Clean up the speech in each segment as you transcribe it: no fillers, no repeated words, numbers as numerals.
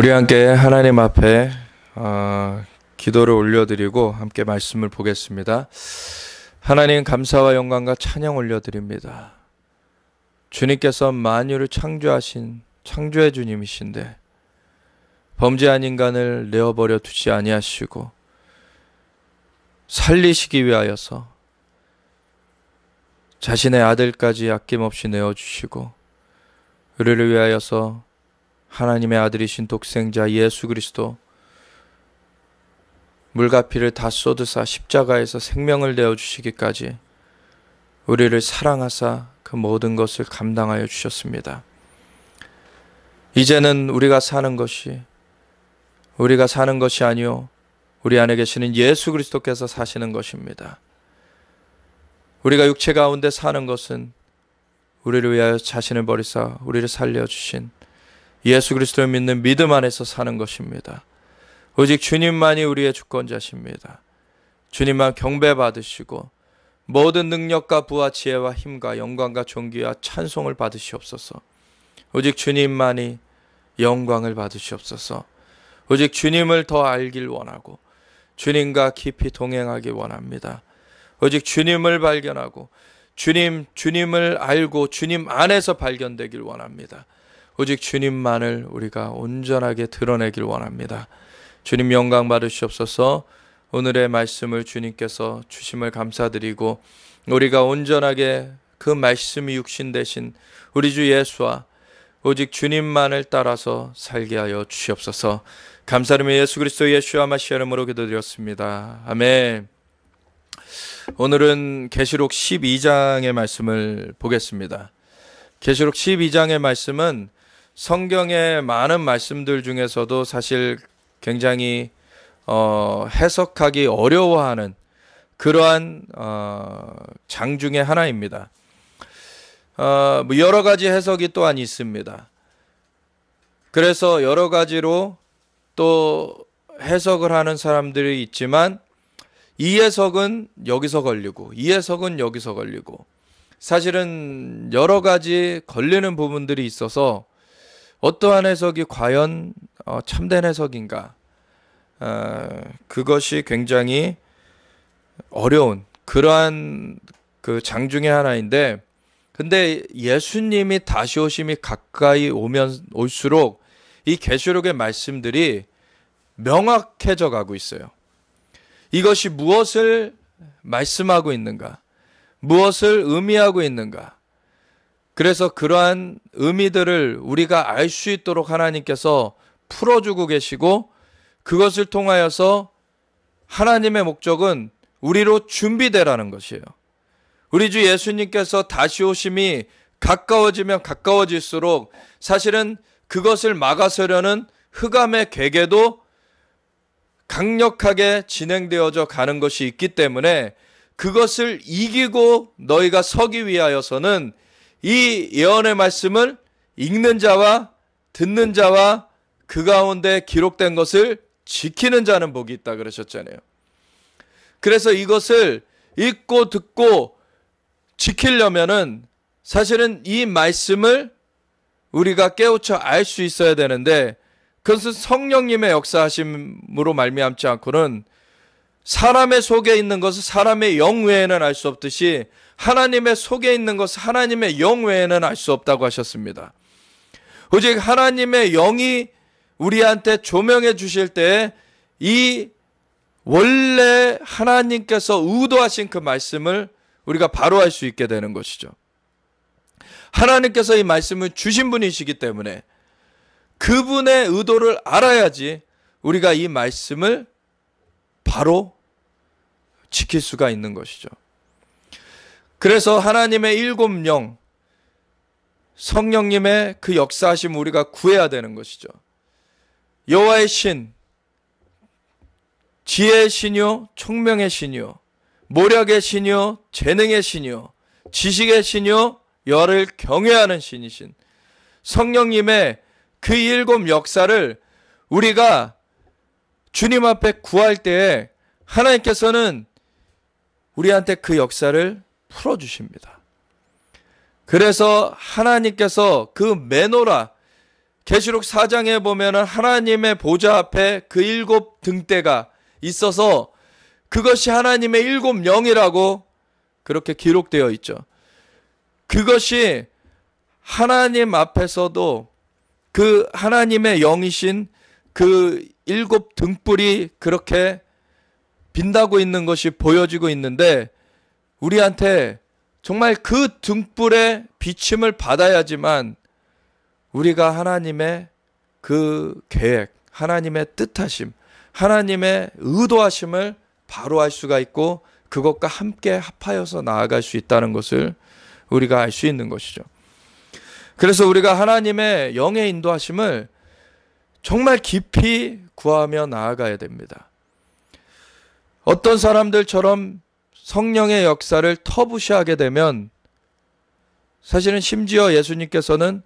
우리 함께 하나님 앞에 기도를 올려드리고 함께 말씀을 보겠습니다. 하나님, 감사와 영광과 찬양 올려드립니다. 주님께서 만유를 창조하신 창조의 주님이신데 범죄한 인간을 내어버려 두지 아니하시고 살리시기 위하여서 자신의 아들까지 아낌없이 내어주시고 우리를 위하여서 하나님의 아들이신 독생자 예수 그리스도 물과 피를 다 쏟으사 십자가에서 생명을 내어주시기까지 우리를 사랑하사 그 모든 것을 감당하여 주셨습니다. 이제는 우리가 사는 것이 아니요 우리 안에 계시는 예수 그리스도께서 사시는 것입니다. 우리가 육체 가운데 사는 것은 우리를 위하여 자신을 버리사 우리를 살려주신 예수 그리스도를 믿는 믿음 안에서 사는 것입니다. 오직 주님만이 우리의 주권자십니다. 주님만 경배받으시고 모든 능력과 부와 지혜와 힘과 영광과 존귀와 찬송을 받으시옵소서. 오직 주님만이 영광을 받으시옵소서. 오직 주님을 더 알길 원하고 주님과 깊이 동행하기 원합니다. 오직 주님을 발견하고 주님을 알고 주님 안에서 발견되길 원합니다. 오직 주님만을 우리가 온전하게 드러내길 원합니다. 주님 영광 받으시옵소서. 오늘의 말씀을 주님께서 주심을 감사드리고 우리가 온전하게 그 말씀이 육신 되신 우리 주 예수와 오직 주님만을 따라서 살게 하여 주시옵소서. 감사드리며 예수 그리스도 예수와 마시아 이름으로 기도드렸습니다. 아멘. 오늘은 계시록 12장의 말씀을 보겠습니다. 계시록 12장의 말씀은 성경의 많은 말씀들 중에서도 사실 굉장히 해석하기 어려워하는 그러한 장 중에 하나입니다. 여러 가지 해석이 또한 있습니다. 그래서 여러 가지로 또 해석을 하는 사람들이 있지만 이 해석은 여기서 걸리고 이 해석은 여기서 걸리고 사실은 여러 가지 걸리는 부분들이 있어서 어떠한 해석이 과연 참된 해석인가, 그것이 굉장히 어려운 그러한 그 장 중에 하나인데, 근데 예수님이 다시 오심이 가까이 올수록 이 계시록의 말씀들이 명확해져 가고 있어요. 이것이 무엇을 말씀하고 있는가, 무엇을 의미하고 있는가. 그래서 그러한 의미들을 우리가 알 수 있도록 하나님께서 풀어주고 계시고, 그것을 통하여서 하나님의 목적은 우리로 준비되라는 것이에요. 우리 주 예수님께서 다시 오심이 가까워지면 가까워질수록 사실은 그것을 막아서려는 흑암의 괴계도 강력하게 진행되어져 가는 것이 있기 때문에 그것을 이기고 너희가 서기 위하여서는 이 예언의 말씀을 읽는 자와 듣는 자와 그 가운데 기록된 것을 지키는 자는 복이 있다 그러셨잖아요. 그래서 이것을 읽고 듣고 지키려면은 사실은 이 말씀을 우리가 깨우쳐 알 수 있어야 되는데, 그것은 성령님의 역사하심으로 말미암지 않고는 사람의 속에 있는 것을 사람의 영 외에는 알 수 없듯이 하나님의 속에 있는 것을 하나님의 영 외에는 알 수 없다고 하셨습니다. 오직 하나님의 영이 우리한테 조명해 주실 때 이 원래 하나님께서 의도하신 그 말씀을 우리가 바로 알 수 있게 되는 것이죠. 하나님께서 이 말씀을 주신 분이시기 때문에 그분의 의도를 알아야지 우리가 이 말씀을 바로 지킬 수가 있는 것이죠. 그래서 하나님의 일곱 영, 성령님의 그 역사하심 우리가 구해야 되는 것이죠. 여호와의 신, 지혜의 신이요 총명의 신이요 모략의 신이요 재능의 신이요 지식의 신이요 여를 경외하는 신이신 성령님의 그 일곱 역사를 우리가 주님 앞에 구할 때에 하나님께서는 우리한테 그 역사를 풀어주십니다. 그래서 하나님께서 그 메노라, 계시록 4장에 보면은 하나님의 보좌 앞에 그 7등대가 있어서 그것이 하나님의 7영이라고 그렇게 기록되어 있죠. 그것이 하나님 앞에서도 그 하나님의 영이신 그 7등불이 그렇게 빛나고 있는 것이 보여지고 있는데, 우리한테 정말 그 등불의 비침을 받아야지만 우리가 하나님의 그 계획, 하나님의 뜻하심, 하나님의 의도하심을 바로 알 수가 있고 그것과 함께 합하여서 나아갈 수 있다는 것을 우리가 알 수 있는 것이죠. 그래서 우리가 하나님의 영의 인도하심을 정말 깊이 구하며 나아가야 됩니다. 어떤 사람들처럼 성령의 역사를 터부시하게 되면, 사실은 심지어 예수님께서는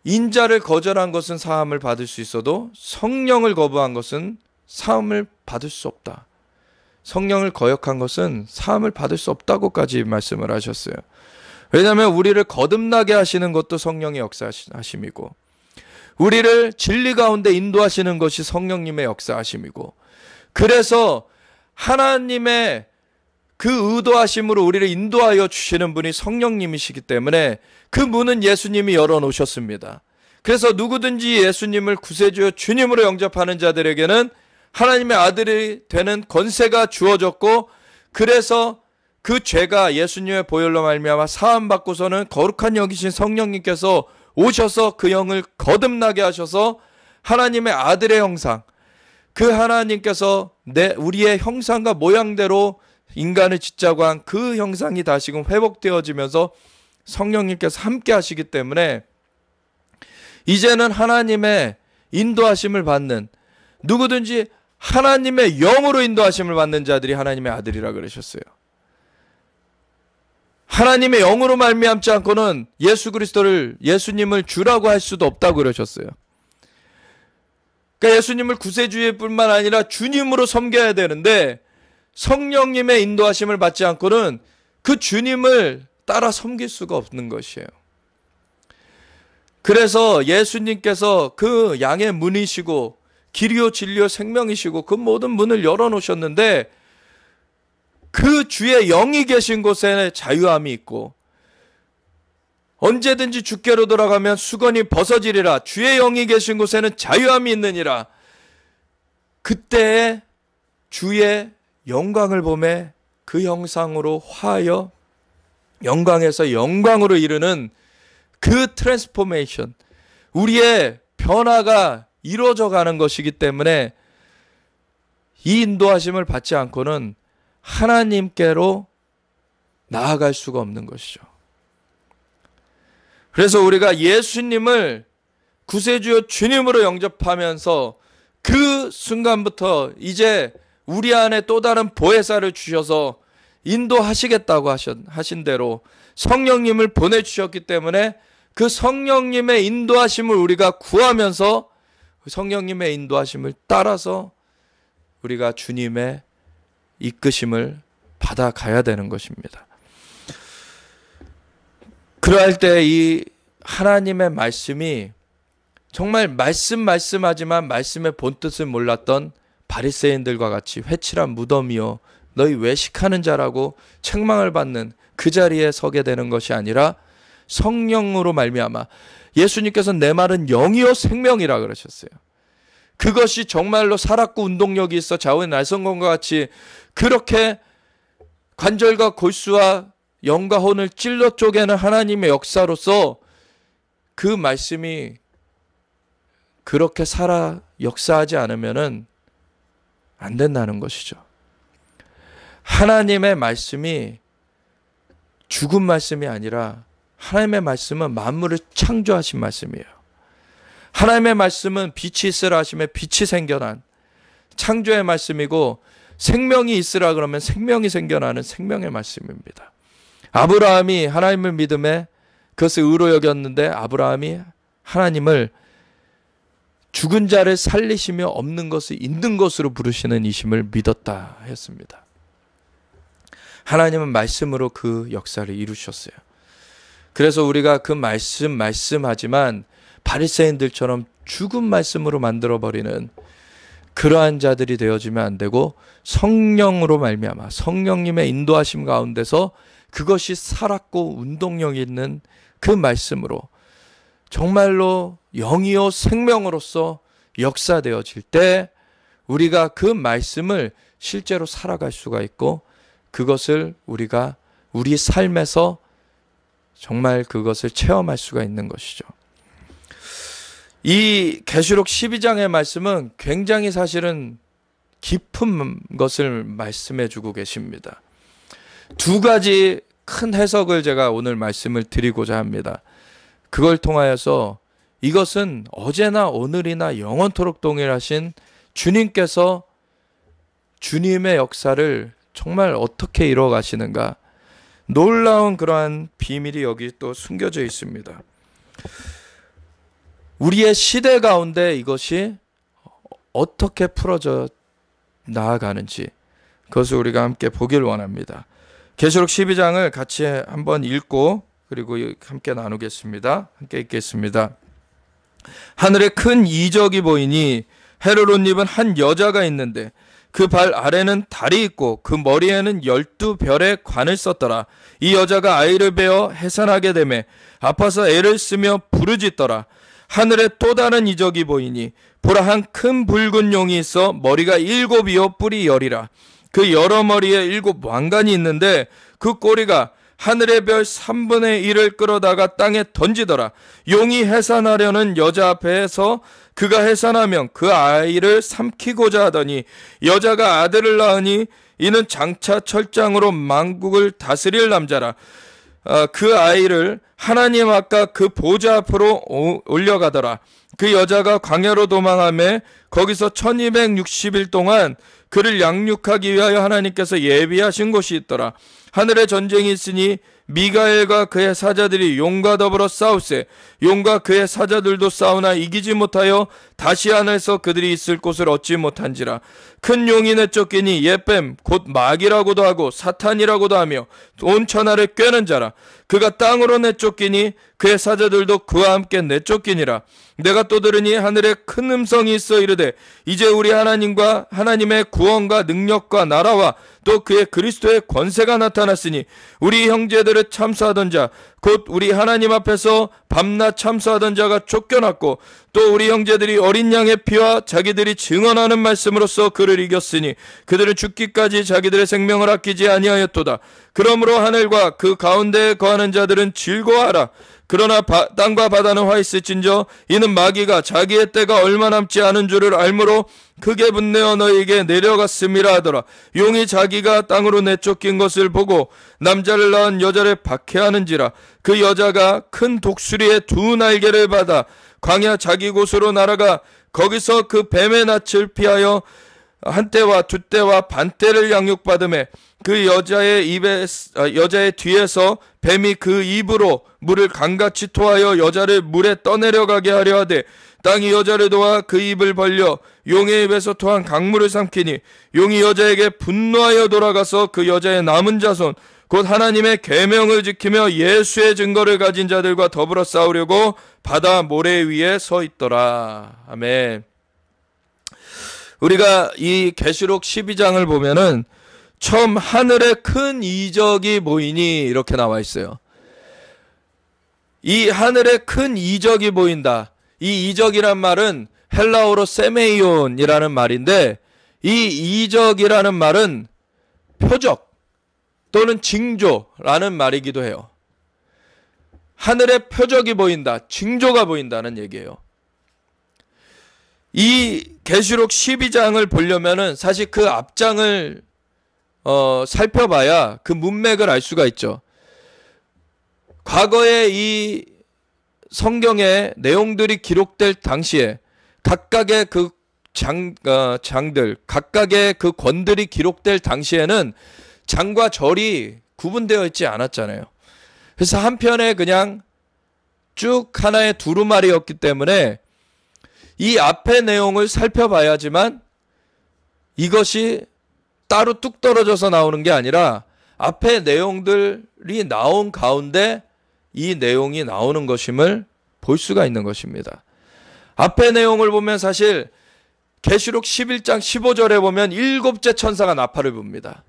인자를 거절한 것은 사함을 받을 수 있어도 성령을 거부한 것은 사함을 받을 수 없다. 성령을 거역한 것은 사함을 받을 수 없다고까지 말씀을 하셨어요. 왜냐하면 우리를 거듭나게 하시는 것도 성령의 역사하심이고, 우리를 진리 가운데 인도하시는 것이 성령님의 역사하심이고, 그래서 하나님의 그 의도하심으로 우리를 인도하여 주시는 분이 성령님이시기 때문에 그 문은 예수님이 열어놓으셨습니다. 그래서 누구든지 예수님을 구세주여 주님으로 영접하는 자들에게는 하나님의 아들이 되는 권세가 주어졌고, 그래서 그 죄가 예수님의 보혈로 말미암아 사함 받고서는 거룩한 영이신 성령님께서 오셔서 그 영을 거듭나게 하셔서 하나님의 아들의 형상, 그 하나님께서 우리의 형상과 모양대로 인간을 짓자고 한 그 형상이 다시금 회복되어지면서 성령님께서 함께 하시기 때문에 이제는 하나님의 인도하심을 받는, 누구든지 하나님의 영으로 인도하심을 받는 자들이 하나님의 아들이라 그러셨어요. 하나님의 영으로 말미암지 않고는 예수님을 주라고 할 수도 없다고 그러셨어요. 그러니까 예수님을 구세주일 뿐만 아니라 주님으로 섬겨야 되는데, 성령님의 인도하심을 받지 않고는 그 주님을 따라 섬길 수가 없는 것이에요. 그래서 예수님께서 그 양의 문이시고 길이요 진리요 생명이시고 그 모든 문을 열어놓으셨는데, 그 주의 영이 계신 곳에 자유함이 있고, 언제든지 주께로 돌아가면 수건이 벗어지리라. 주의 영이 계신 곳에는 자유함이 있느니라. 그때에 주의 영광을 보매 그 형상으로 화하여 영광에서 영광으로 이르는 그 트랜스포메이션, 우리의 변화가 이루어져 가는 것이기 때문에 이 인도하심을 받지 않고는 하나님께로 나아갈 수가 없는 것이죠. 그래서 우리가 예수님을 구세주여 주님으로 영접하면서 그 순간부터 이제 우리 안에 또 다른 보혜사를 주셔서 인도하시겠다고 하신 대로 성령님을 보내주셨기 때문에 그 성령님의 인도하심을 우리가 구하면서 성령님의 인도하심을 따라서 우리가 주님의 이끄심을 받아가야 되는 것입니다. 그러할 때 이 하나님의 말씀이 정말 말씀하지만 말씀의 본뜻을 몰랐던 바리새인들과 같이 회칠한 무덤이요 너희 외식하는 자라고 책망을 받는 그 자리에 서게 되는 것이 아니라 성령으로 말미암아, 예수님께서는 내 말은 영이요 생명이라 그러셨어요. 그것이 정말로 살았고 운동력이 있어 좌우의 날성검과 같이 그렇게 관절과 골수와 영과 혼을 찔러 쪼개는 하나님의 역사로서 그 말씀이 그렇게 살아 역사하지 않으면은 안 된다는 것이죠. 하나님의 말씀이 죽은 말씀이 아니라 하나님의 말씀은 만물을 창조하신 말씀이에요. 하나님의 말씀은 빛이 있으라 하심에 빛이 생겨난 창조의 말씀이고, 생명이 있으라 그러면 생명이 생겨나는 생명의 말씀입니다. 아브라함이 하나님을 믿음에 그것을 의로 여겼는데, 아브라함이 하나님을 죽은 자를 살리시며 없는 것을 있는 것으로 부르시는 이심을 믿었다 했습니다. 하나님은 말씀으로 그 역사를 이루셨어요. 그래서 우리가 그 말씀하지만 바리새인들처럼 죽은 말씀으로 만들어버리는 그러한 자들이 되어지면 안 되고, 성령으로 말미암아 성령님의 인도하심 가운데서 그것이 살았고 운동력 있는 그 말씀으로 정말로 영이요 생명으로서 역사되어질 때 우리가 그 말씀을 실제로 살아갈 수가 있고, 그것을 우리가 우리 삶에서 정말 그것을 체험할 수가 있는 것이죠. 이 계시록 12장의 말씀은 굉장히 사실은 깊은 것을 말씀해 주고 계십니다. 두 가지 큰 해석을 제가 오늘 말씀을 드리고자 합니다. 그걸 통하여서 이것은 어제나 오늘이나 영원토록 동일하신 주님께서 주님의 역사를 정말 어떻게 이루어 가시는가, 놀라운 그러한 비밀이 여기 또 숨겨져 있습니다. 우리의 시대 가운데 이것이 어떻게 풀어져 나아가는지, 그것을 우리가 함께 보길 원합니다. 계시록 12장을 같이 한번 읽고 그리고 함께 나누겠습니다. 함께 읽겠습니다. 하늘에 큰 이적이 보이니 헤롯 옷 입은 한 여자가 있는데 그 발 아래는 달이 있고 그 머리에는 12별의 관을 썼더라. 이 여자가 아이를 베어 해산하게 되매 아파서 애를 쓰며 부르짖더라. 하늘에 또 다른 이적이 보이니 보라, 한 큰 붉은 용이 있어 머리가 7이요 뿔이 10이라. 그 여러 머리에 7 왕관이 있는데 그 꼬리가 하늘의 별 3분의 1을 끌어다가 땅에 던지더라. 용이 해산하려는 여자 앞에서 그가 해산하면 그 아이를 삼키고자 하더니 여자가 아들을 낳으니 이는 장차 철장으로 만국을 다스릴 남자라. 그 아이를 하나님 아까 그 보좌 앞으로 올려가더라. 그 여자가 광야로 도망하며 거기서 1260일 동안 그를 양육하기 위하여 하나님께서 예비하신 곳이 있더라. 하늘에 전쟁이 있으니 미가엘과 그의 사자들이 용과 더불어 싸우세. 용과 그의 사자들도 싸우나 이기지 못하여 다시 하늘에서 그들이 있을 곳을 얻지 못한지라. 큰 용이 내쫓기니 예뱀 곧 마귀라고도 하고 사탄이라고도 하며 온 천하를 꿰는 자라. 그가 땅으로 내쫓기니 그의 사자들도 그와 함께 내쫓기니라. 내가 또 들으니 하늘에 큰 음성이 있어 이르되 이제 우리 하나님과 하나님의 구원과 능력과 나라와 또 그의 그리스도의 권세가 나타났으니 우리 형제들을 참수하던 자 곧 우리 하나님 앞에서 밤낮 참수하던 자가 쫓겨났고 또 우리 형제들이 어린 양의 피와 자기들이 증언하는 말씀으로써 그를 이겼으니 그들은 죽기까지 자기들의 생명을 아끼지 아니하였도다. 그러므로 하늘과 그 가운데에 거하는 자들은 즐거워하라. 그러나 땅과 바다는 화 있을진저 이는 마귀가 자기의 때가 얼마 남지 않은 줄을 알므로 크게 분내어 너희에게 내려갔음이라 하더라. 용이 자기가 땅으로 내쫓긴 것을 보고 남자를 낳은 여자를 박해하는지라. 그 여자가 큰 독수리의 2 날개를 받아 광야 자기 곳으로 날아가 거기서 그 뱀의 낯을 피하여 한 때와 2 때와 반 때를 양육받으매 그 여자의 뒤에서 뱀이 그 입으로 물을 강같이 토하여 여자를 물에 떠내려가게 하려 하되 땅이 여자를 도와 그 입을 벌려 용의 입에서 토한 강물을 삼키니 용이 여자에게 분노하여 돌아가서 그 여자의 남은 자손 곧 하나님의 계명을 지키며 예수의 증거를 가진 자들과 더불어 싸우려고 바다 모래 위에 서 있더라. 아멘. 우리가 이 계시록 12장을 보면은 처음 하늘에 큰 이적이 보이니 이렇게 나와 있어요. 이 하늘에 큰 이적이 보인다. 이 이적이란 말은 헬라어로 세메이온이라는 말인데 이 이적이라는 말은 표적 또는 징조라는 말이기도 해요. 하늘에 표적이 보인다, 징조가 보인다는 얘기예요. 이 계시록 12장을 보려면은 사실 그 앞장을 살펴봐야 그 문맥을 알 수가 있죠. 과거에 이 성경의 내용들이 기록될 당시에 각각의 그 장들, 각각의 그 권들이 기록될 당시에는 장과 절이 구분되어 있지 않았잖아요. 그래서 한편에 그냥 쭉 하나의 두루마리였기 때문에 이 앞의 내용을 살펴봐야지만 이것이 따로 뚝 떨어져서 나오는 게 아니라 앞의 내용들이 나온 가운데 이 내용이 나오는 것임을 볼 수가 있는 것입니다. 앞의 내용을 보면 사실 계시록 11장 15절에 보면 일곱째 천사가 나팔을 붑니다.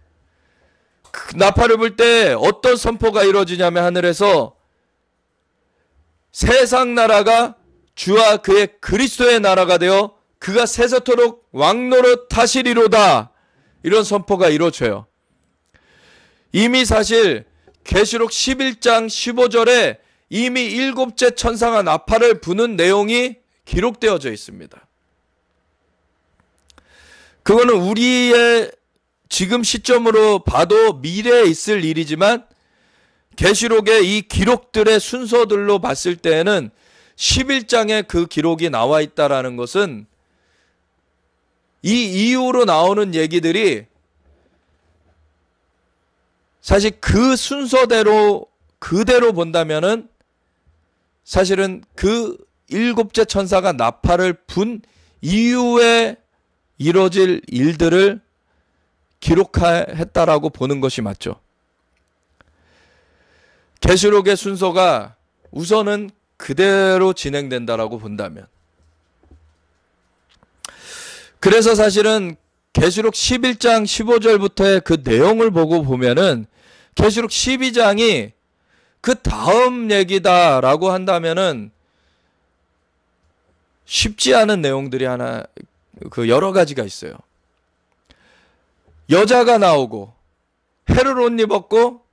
그 나팔을 불 때 어떤 선포가 이루어지냐면 하늘에서 세상 나라가 주와 그의 그리스도의 나라가 되어 그가 세세토록 왕노릇 하시리로다. 이런 선포가 이루어져요. 이미 사실 계시록 11장 15절에 이미 일곱째 천사가 나팔을 부는 내용이 기록되어져 있습니다. 그거는 우리의 지금 시점으로 봐도 미래에 있을 일이지만 계시록의 이 기록들의 순서들로 봤을 때에는 11장에 그 기록이 나와 있다라는 것은 이 이후로 나오는 얘기들이 사실 그 순서대로 그대로 본다면은 사실은 그 일곱째 천사가 나팔을 분 이후에 이루어질 일들을 기록했다라고 보는 것이 맞죠. 계시록의 순서가 우선은 그대로 진행된다라고 본다면. 그래서 사실은 계시록 11장 15절부터의 그 내용을 보고 보면은 계시록 12장이 그 다음 얘기다라고 한다면은 쉽지 않은 내용들이 여러 가지가 있어요. 여자가 나오고 해를 옷 입었고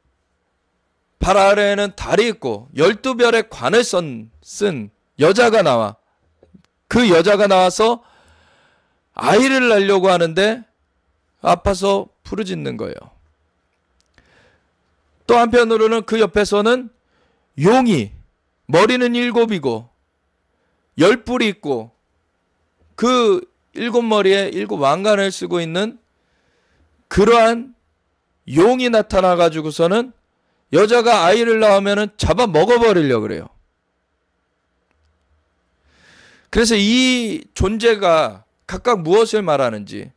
발 아래에는 달이 있고 12별의 관을 쓴 여자가 나와. 그 여자가 나와서 아이를 낳으려고 하는데 아파서 부르짖는 거예요. 또 한편으로는 그 옆에서는 용이 머리는 7이고 10뿔이 있고 그 7머리에 7왕관을 쓰고 있는 그러한 용이 나타나 가지고서는 여자가 아이를 낳으면 잡아 먹어버리려고 그래요. 그래서 이 존재가 각각 무엇을 말하는지,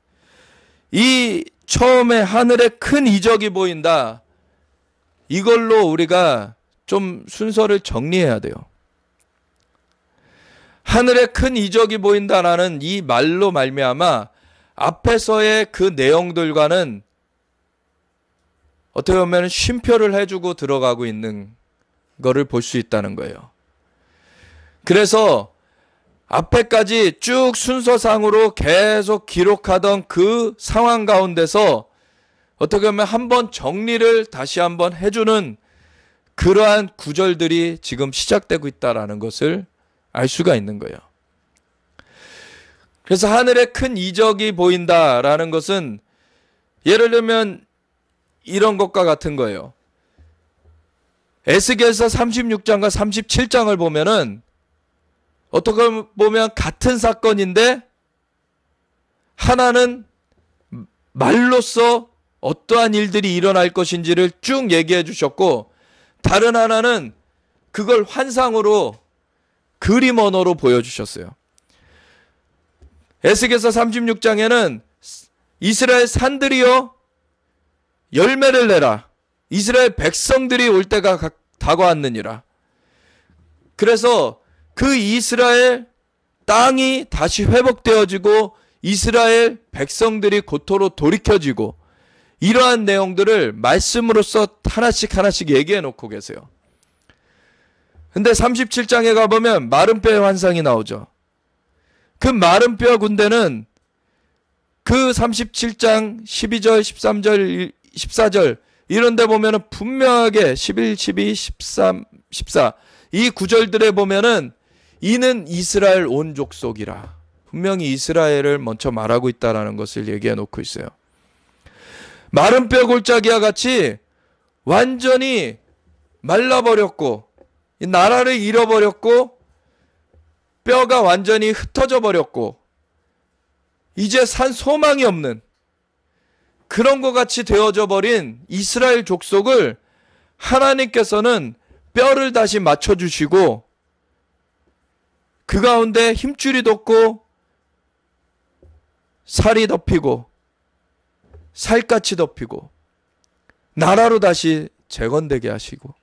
이 처음에 하늘에 큰 이적이 보인다, 이걸로 우리가 좀 순서를 정리해야 돼요. 하늘에 큰 이적이 보인다라는 이 말로 말미암아 앞에서의 그 내용들과는 어떻게 보면 쉼표를 해주고 들어가고 있는 거를 볼 수 있다는 거예요. 그래서 앞에까지 쭉 순서상으로 계속 기록하던 그 상황 가운데서 어떻게 보면 한번 정리를 다시 한번 해주는 그러한 구절들이 지금 시작되고 있다는 것을 알 수가 있는 거예요. 그래서 하늘에 큰 이적이 보인다라는 것은 예를 들면 이런 것과 같은 거예요. 에스겔서 36장과 37장을 보면은 어떻게 보면 같은 사건인데 하나는 말로써 어떠한 일들이 일어날 것인지를 쭉 얘기해 주셨고 다른 하나는 그걸 환상으로 그림 언어로 보여주셨어요. 에스겔서 36장에는 이스라엘 산들이여 열매를 내라. 이스라엘 백성들이 올 때가 다가왔느니라. 그래서 그 이스라엘 땅이 다시 회복되어지고 이스라엘 백성들이 고토로 돌이켜지고 이러한 내용들을 말씀으로써 하나씩 얘기해 놓고 계세요. 근데 37장에 가보면 마른 뼈의 환상이 나오죠. 그 마른 뼈 군대는 그 37장 12절, 13절, 14절 이런 데 보면은 분명하게 11, 12, 13, 14 이 구절들에 보면은 이는 이스라엘 온 족속이라. 분명히 이스라엘을 먼저 말하고 있다라는 것을 얘기해 놓고 있어요. 마른 뼈 골짜기와 같이 완전히 말라버렸고 나라를 잃어버렸고 뼈가 완전히 흩어져 버렸고 이제 산 소망이 없는 그런 것 같이 되어져 버린 이스라엘 족속을 하나님께서는 뼈를 다시 맞춰주시고 그 가운데 힘줄이 돋고 살이 덮이고 살갗이 덮이고 나라로 다시 재건되게 하시고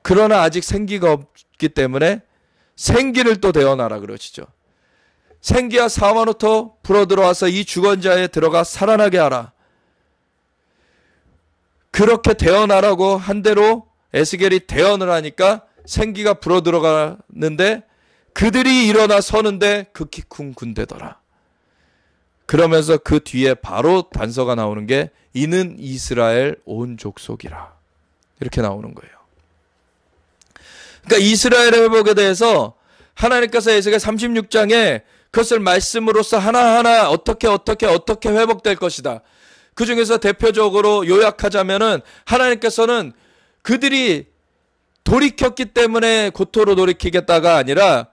그러나 아직 생기가 없기 때문에 생기를 또 대어나라 그러시죠. 생기야 사마노토 불어들어와서 이 죽은 자에 들어가 살아나게 하라. 그렇게 대어나라고 한 대로 에스겔이 대언을 하니까 생기가 불어들어가는데 그들이 일어나 서는데 극히 큰 군대더라. 그러면서 그 뒤에 바로 단서가 나오는 게 이는 이스라엘 온 족속이라. 이렇게 나오는 거예요. 그러니까 이스라엘의 회복에 대해서 하나님께서 에스겔 36장에 그것을 말씀으로써 하나하나 어떻게 회복될 것이다. 그 중에서 대표적으로 요약하자면은 하나님께서는 그들이 돌이켰기 때문에 고토로 돌이키겠다가 아니라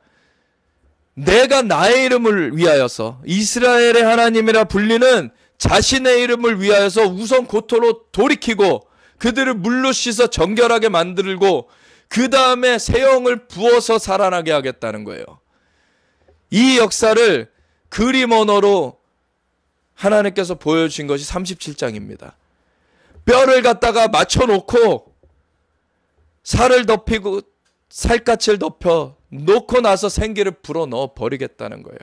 내가 나의 이름을 위하여서 이스라엘의 하나님이라 불리는 자신의 이름을 위하여서 우선 고토로 돌이키고 그들을 물로 씻어 정결하게 만들고 그 다음에 새 영을 부어서 살아나게 하겠다는 거예요. 이 역사를 그림 언어로 하나님께서 보여주신 것이 37장입니다. 뼈를 갖다가 맞춰놓고 살을 덮이고 살갗을 덮여 놓고 나서 생기를 불어넣어 버리겠다는 거예요.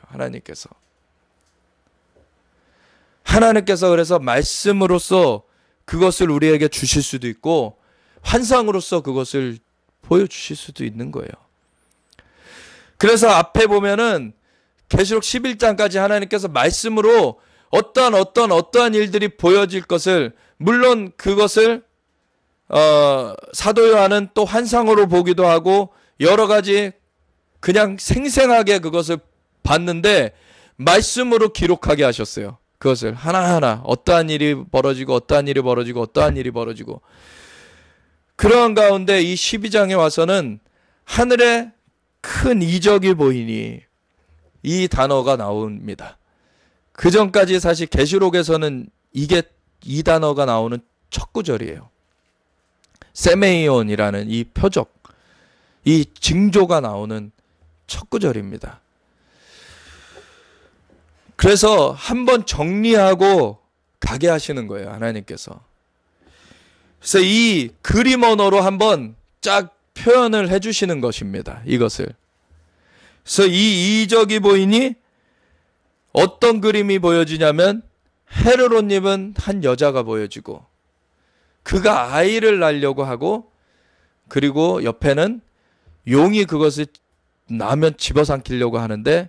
하나님께서 그래서 말씀으로써 그것을 우리에게 주실 수도 있고 환상으로서 그것을 보여주실 수도 있는 거예요. 그래서 앞에 보면은 계시록 11장까지 하나님께서 말씀으로 어떠한 일들이 보여질 것을, 물론 그것을 사도 요한은 또 환상으로 보기도 하고 여러 가지 그냥 생생하게 그것을 봤는데 말씀으로 기록하게 하셨어요. 그것을 하나하나 어떠한 일이 벌어지고 그러한 가운데 이 12장에 와서는 하늘에 큰 이적이 보이니 이 단어가 나옵니다. 그 전까지 사실 계시록에서는 이 단어가 나오는 첫 구절이에요. 세메이온이라는 이 표적, 이 징조가 나오는 첫 구절입니다. 그래서 한번 정리하고 가게 하시는 거예요, 하나님께서. 그래서 이 그림 언어로 한번 쫙 표현을 해주시는 것입니다, 이것을. 그래서 이 이적이 보이니 어떤 그림이 보여지냐면 헤르론 입은 한 여자가 보여지고 그가 아이를 낳으려고 하고, 그리고 옆에는 용이 그것을 낳으면 집어삼키려고 하는데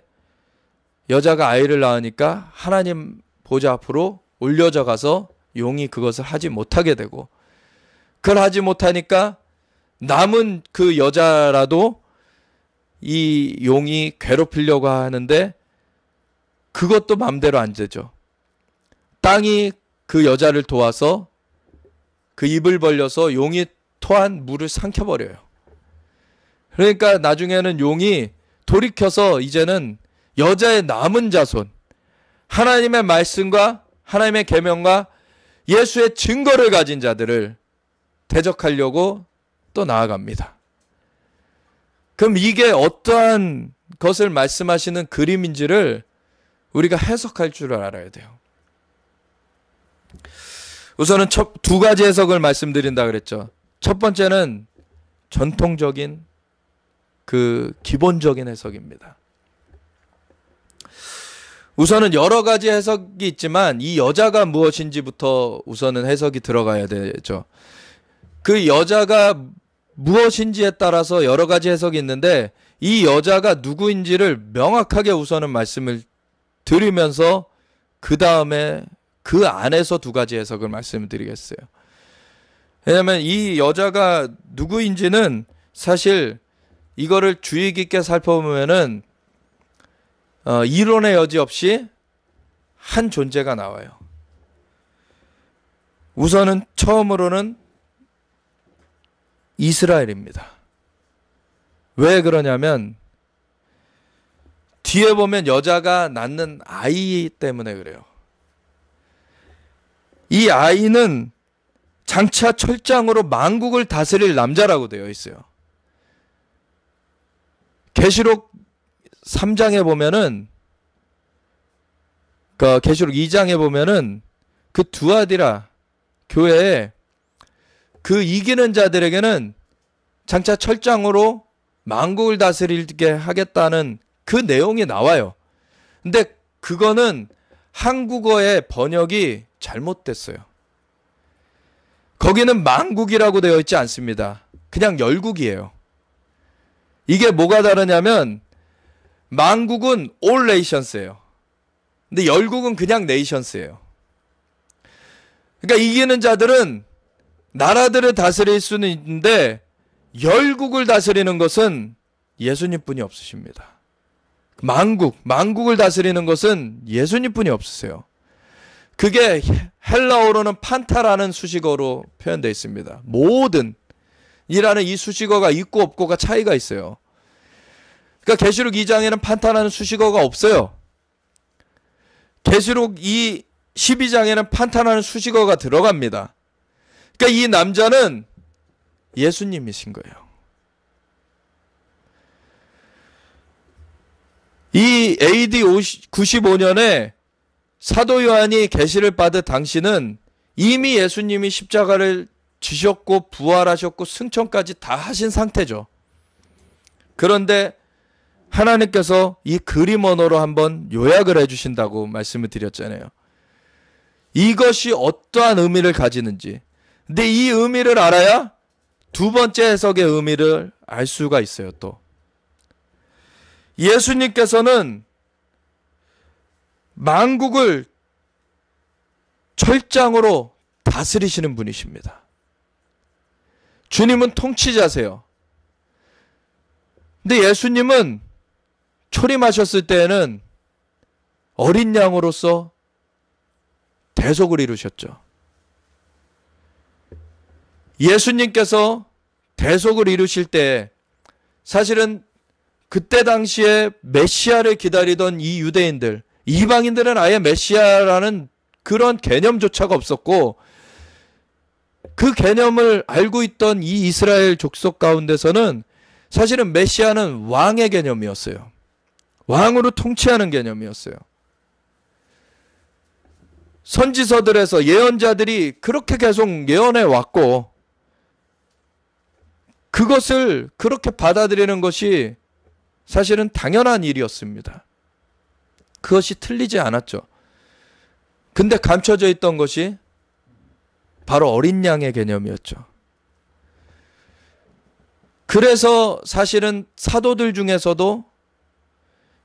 여자가 아이를 낳으니까 하나님 보좌 앞으로 올려져 가서 용이 그것을 하지 못하게 되고, 그걸 하지 못하니까 남은 그 여자라도 이 용이 괴롭히려고 하는데 그것도 맘대로 안 되죠. 땅이 그 여자를 도와서 그 입을 벌려서 용이 토한 물을 삼켜버려요. 그러니까 나중에는 용이 돌이켜서 이제는 여자의 남은 자손, 하나님의 말씀과 하나님의 계명과 예수의 증거를 가진 자들을 대적하려고 또 나아갑니다. 그럼 이게 어떠한 것을 말씀하시는 그림인지를 우리가 해석할 줄 알아야 돼요. 우선은 두 가지 해석을 말씀드린다 그랬죠. 첫 번째는 전통적인 그 기본적인 해석입니다. 우선은 여러 가지 해석이 있지만 이 여자가 무엇인지부터 우선은 해석이 들어가야 되죠. 그 여자가 무엇인지에 따라서 여러 가지 해석이 있는데 이 여자가 누구인지를 명확하게 우선은 말씀을 드리면서 그 다음에 그 안에서 두 가지 해석을 말씀드리겠어요. 왜냐하면 이 여자가 누구인지는 사실 이거를 주의 깊게 살펴보면은 이론의 여지 없이 한 존재가 나와요. 우선은 처음으로는 이스라엘입니다. 왜 그러냐면 뒤에 보면 여자가 낳는 아이 때문에 그래요. 이 아이는 장차 철장으로 만국을 다스릴 남자라고 되어 있어요. 계시록 3장에 보면은 계시록 2장에 보면은 그 두아디라 교회에 그 이기는 자들에게는 장차 철장으로 만국을 다스리게 하겠다는 그 내용이 나와요. 근데 그거는 한국어의 번역이 잘못됐어요. 거기는 만국이라고 되어 있지 않습니다. 그냥 열국이에요. 이게 뭐가 다르냐면 만국은 all nations예요. 근데 열국은 그냥 nations예요. 그러니까 이기는 자들은 나라들을 다스릴 수는 있는데 열국을 다스리는 것은 예수님뿐이 없으십니다. 만국을 다스리는 것은 예수님뿐이 없으세요. 그게 헬라어로는 판타라는 수식어로 표현되어 있습니다. 모든 이라는 이 수식어가 있고 없고가 차이가 있어요. 그러니까 계시록 2장에는 판타라는 수식어가 없어요. 계시록 12장에는 판타라는 수식어가 들어갑니다. 그러니까 이 남자는 예수님이신 거예요. 이 AD 95년에 사도 요한이 계시를 받은 당시는 이미 예수님이 십자가를 지셨고 부활하셨고 승천까지 다 하신 상태죠. 그런데 하나님께서 이 그림 언어로 한번 요약을 해주신다고 말씀을 드렸잖아요. 이것이 어떠한 의미를 가지는지. 근데 이 의미를 알아야 두 번째 해석의 의미를 알 수가 있어요. 또 예수님께서는 만국을 철장으로 다스리시는 분이십니다. 주님은 통치자세요. 근데 예수님은 초림하셨을 때에는 어린 양으로서 대속을 이루셨죠. 예수님께서 대속을 이루실 때 사실은 그때 당시에 메시아를 기다리던 이 유대인들, 이방인들은 아예 메시아라는 그런 개념조차가 없었고 그 개념을 알고 있던 이 이스라엘 족속 가운데서는 사실은 메시아는 왕의 개념이었어요. 왕으로 통치하는 개념이었어요. 선지서들에서 예언자들이 그렇게 계속 예언해 왔고 그것을 그렇게 받아들이는 것이 사실은 당연한 일이었습니다. 그것이 틀리지 않았죠. 근데 감춰져 있던 것이 바로 어린 양의 개념이었죠. 그래서 사실은 사도들 중에서도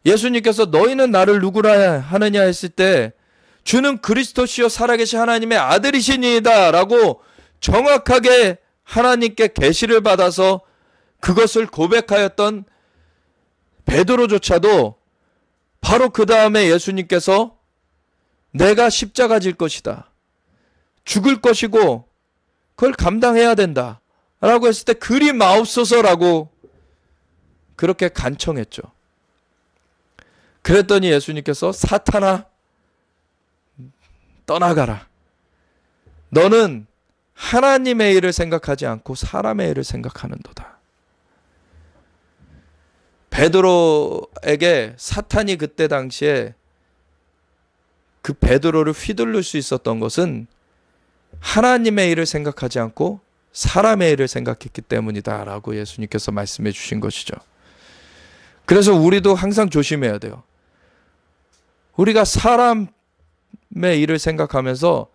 예수님께서 너희는 나를 누구라 하느냐 했을 때 주는 그리스도시요 살아계신 하나님의 아들이시니이다 라고 정확하게 하나님께 계시를 받아서 그것을 고백하였던 베드로조차도 바로 그 다음에 예수님께서 내가 십자가 질 것이다. 죽을 것이고 그걸 감당해야 된다. 라고 했을 때 그리 마옵소서라고 그렇게 간청했죠. 그랬더니 예수님께서 사탄아 떠나가라. 너는 하나님의 일을 생각하지 않고 사람의 일을 생각하는도다. 베드로에게 사탄이 그때 당시에 그 베드로를 휘둘릴 수 있었던 것은 하나님의 일을 생각하지 않고 사람의 일을 생각했기 때문이다 라고 예수님께서 말씀해 주신 것이죠. 그래서 우리도 항상 조심해야 돼요. 우리가 사람의 일을 생각하면서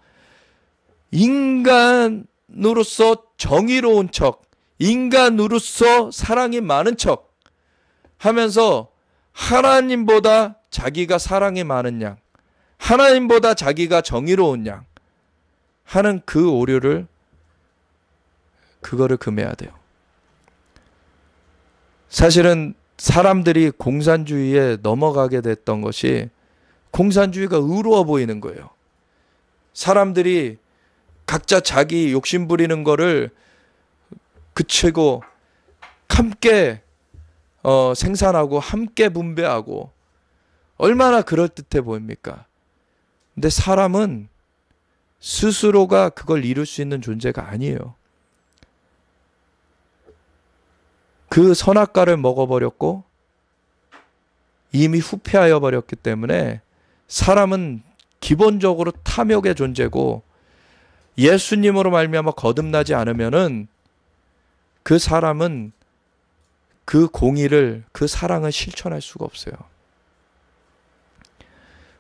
인간으로서 정의로운 척, 인간으로서 사랑이 많은 척 하면서 하나님보다 자기가 사랑이 많은 양, 하나님보다 자기가 정의로운 양 하는 그 오류를 그거를 금해야 돼요. 사실은 사람들이 공산주의에 넘어가게 됐던 것이 공산주의가 의로워 보이는 거예요. 사람들이 각자 자기 욕심 부리는 거를 그치고 함께 생산하고 함께 분배하고 얼마나 그럴듯해 보입니까? 근데 사람은 스스로가 그걸 이룰 수 있는 존재가 아니에요. 그 선악과를 먹어버렸고 이미 후패하여 버렸기 때문에 사람은 기본적으로 탐욕의 존재고 예수님으로 말미암아 거듭나지 않으면은 그 사람은 그 공의를, 그 사랑을 실천할 수가 없어요.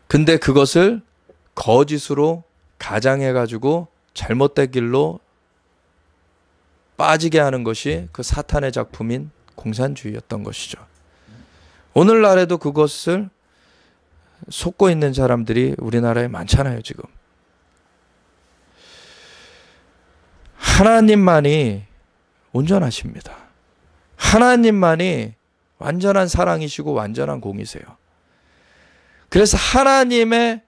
근데 그것을 거짓으로 가장해가지고 잘못된 길로 빠지게 하는 것이 그 사탄의 작품인 공산주의였던 것이죠. 오늘날에도 그것을 속고 있는 사람들이 우리나라에 많잖아요, 지금. 하나님만이 온전하십니다. 하나님만이 완전한 사랑이시고 완전한 공이세요. 그래서 하나님의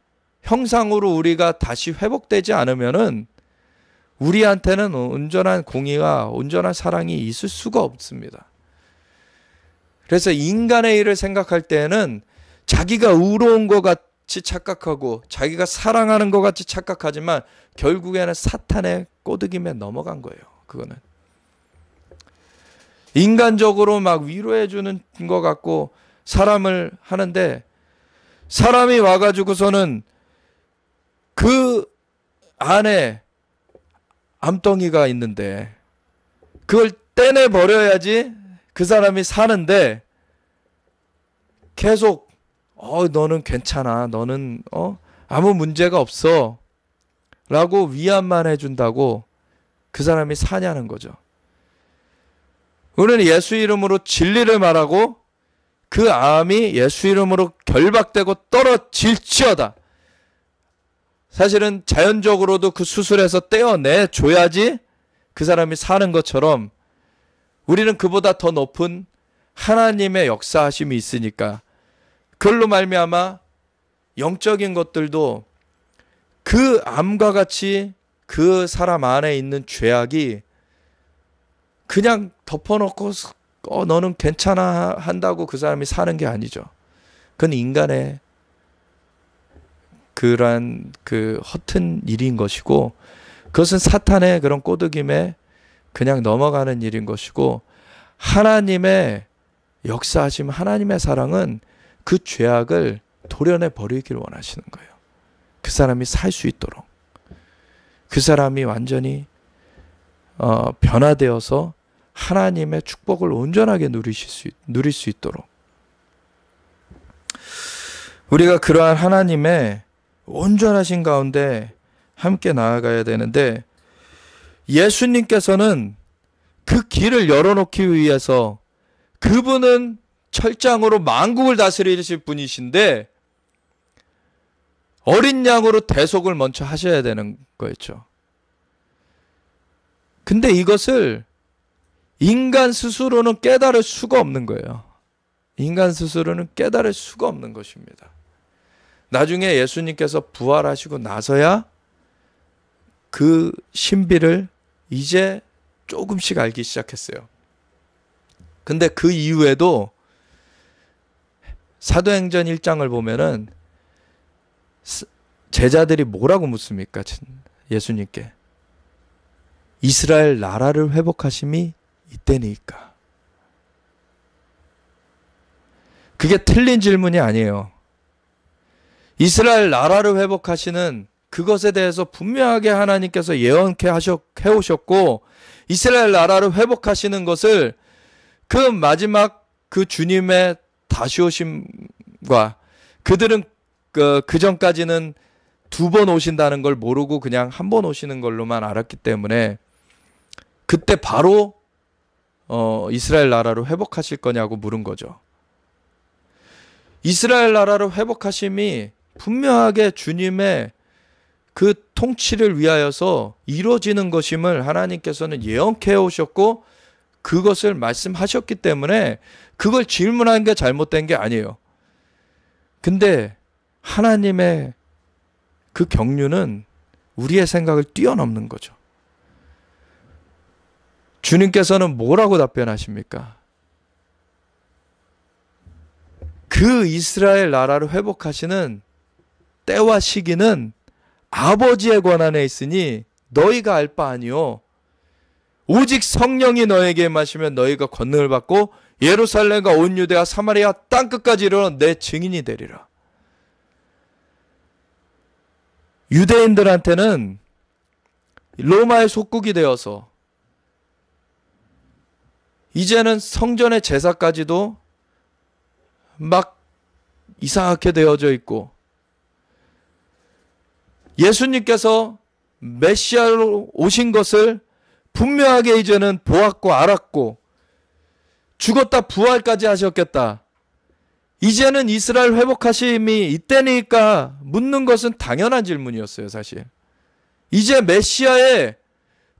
형상으로 우리가 다시 회복되지 않으면은 우리한테는 온전한 공의와 온전한 사랑이 있을 수가 없습니다. 그래서 인간의 일을 생각할 때에는 자기가 의로운 것 같이 착각하고 자기가 사랑하는 것 같이 착각하지만 결국에는 사탄의 꼬드김에 넘어간 거예요. 그거는. 인간적으로 막 위로해 주는 것 같고 사람을 하는데 사람이 와가지고서는 그 안에 암덩이가 있는데 그걸 떼내버려야지 그 사람이 사는데 계속 너는 괜찮아. 너는 아무 문제가 없어. 라고 위안만 해준다고 그 사람이 사냐는 거죠. 우리는 예수 이름으로 진리를 말하고 그 암이 예수 이름으로 결박되고 떨어질지어다. 사실은 자연적으로도 그 수술에서 떼어내줘야지 그 사람이 사는 것처럼 우리는 그보다 더 높은 하나님의 역사하심이 있으니까 그걸로 말미암아 영적인 것들도 그 암과 같이 그 사람 안에 있는 죄악이 그냥 덮어놓고 너는 괜찮아 한다고 그 사람이 사는 게 아니죠. 그건 인간의 그러한 그 허튼 일인 것이고 그것은 사탄의 그런 꼬드김에 그냥 넘어가는 일인 것이고 하나님의 역사하심 하나님의 사랑은 그 죄악을 도려내 버리기를 원하시는 거예요. 그 사람이 살 수 있도록 그 사람이 완전히 변화되어서 하나님의 축복을 온전하게 누릴 수 있도록 우리가 그러한 하나님의 온전하신 가운데 함께 나아가야 되는데 예수님께서는 그 길을 열어놓기 위해서 그분은 철장으로 만국을 다스리실 분이신데 어린 양으로 대속을 먼저 하셔야 되는 거였죠. 근데 이것을 인간 스스로는 깨달을 수가 없는 거예요. 인간 스스로는 깨달을 수가 없는 것입니다. 나중에 예수님께서 부활하시고 나서야 그 신비를 이제 조금씩 알기 시작했어요. 근데 그 이후에도 사도행전 1장을 보면은 제자들이 뭐라고 묻습니까? 예수님께. 이스라엘 나라를 회복하심이 이때니까. 그게 틀린 질문이 아니에요. 이스라엘 나라를 회복하시는 그것에 대해서 분명하게 하나님께서 예언케 해오셨고 이스라엘 나라를 회복하시는 것을 그 마지막 그 주님의 다시 오심과 그들은 그 전까지는 2번 오신다는 걸 모르고 그냥 한 번 오시는 걸로만 알았기 때문에 그때 바로 이스라엘 나라로 회복하실 거냐고 물은 거죠. 이스라엘 나라로 회복하심이 분명하게 주님의 그 통치를 위하여서 이루어지는 것임을 하나님께서는 예언케 해오셨고 그것을 말씀하셨기 때문에 그걸 질문한 게 잘못된 게 아니에요. 근데 하나님의 그 경륜은 우리의 생각을 뛰어넘는 거죠. 주님께서는 뭐라고 답변하십니까? 그 이스라엘 나라를 회복하시는 때와 시기는 아버지의 권한에 있으니 너희가 알 바 아니요. 오직 성령이 너에게 임하시면 너희가 권능을 받고 예루살렘과 온 유대와 사마리아 땅끝까지 이르러 내 증인이 되리라. 유대인들한테는 로마의 속국이 되어서 이제는 성전의 제사까지도 막 이상하게 되어져 있고, 예수님께서 메시아로 오신 것을 분명하게 이제는 보았고 알았고, 죽었다 부활까지 하셨겠다. 이제는 이스라엘 회복하심이 이때니까 묻는 것은 당연한 질문이었어요, 사실. 이제 메시아의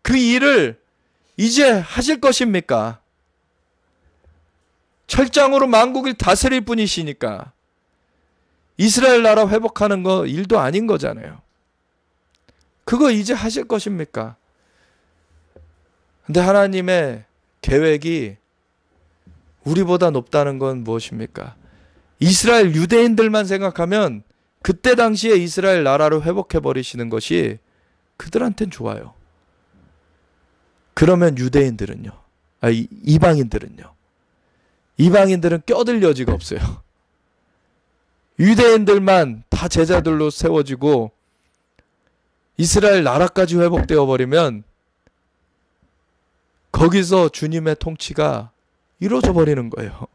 그 일을 이제 하실 것입니까? 철장으로 만국을 다스릴 분이시니까 이스라엘 나라 회복하는 거 일도 아닌 거잖아요. 그거 이제 하실 것입니까? 근데 하나님의 계획이 우리보다 높다는 건 무엇입니까? 이스라엘 유대인들만 생각하면 그때 당시에 이스라엘 나라를 회복해버리시는 것이 그들한텐 좋아요. 그러면 유대인들은요? 이방인들은요? 이방인들은 껴들 여지가 없어요. 유대인들만 다 제자들로 세워지고 이스라엘 나라까지 회복되어 버리면 거기서 주님의 통치가 이루어져 버리는 거예요.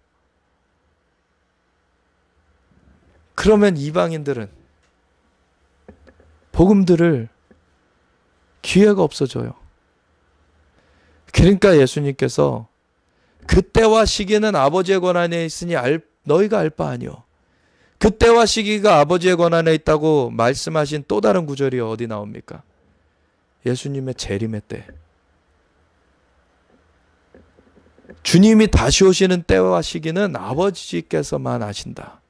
그러면 이방인들은 복음 들을 기회가 없어져요. 그러니까 예수님께서 그때와 시기는 아버지의 권한에 있으니 너희가 알 바 아니오. 그때와 시기가 아버지의 권한에 있다고 말씀하신 또 다른 구절이 어디 나옵니까? 예수님의 재림의 때. 주님이 다시 오시는 때와 시기는 아버지께서만 아신다.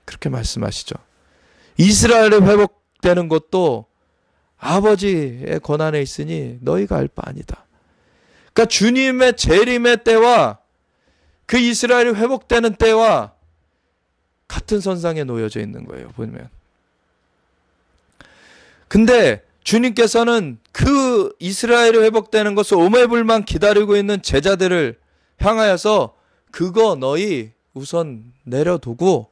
그렇게 말씀하시죠. 이스라엘이 회복되는 것도 아버지의 권한에 있으니 너희가 알 바 아니다. 그러니까 주님의 재림의 때와 그 이스라엘이 회복되는 때와 같은 선상에 놓여져 있는 거예요, 보면. 근데 주님께서는 그 이스라엘이 회복되는 것을 오매불만 기다리고 있는 제자들을 향하여서 그거 너희 우선 내려두고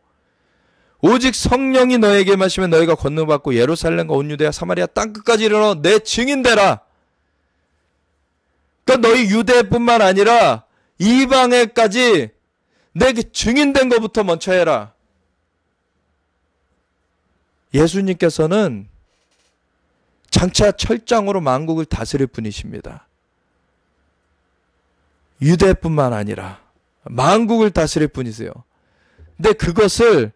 오직 성령이 너에게 마시면 너희가 권능받고 예루살렘과 온 유대야 사마리아 땅끝까지 이르러 내 증인 되라. 그러니까 너희 유대뿐만 아니라 이방에까지 내 증인된 것부터 먼저 해라. 예수님께서는 장차 철장으로 만국을 다스릴 분이십니다. 유대뿐만 아니라 만국을 다스릴 분이세요. 근데 그것을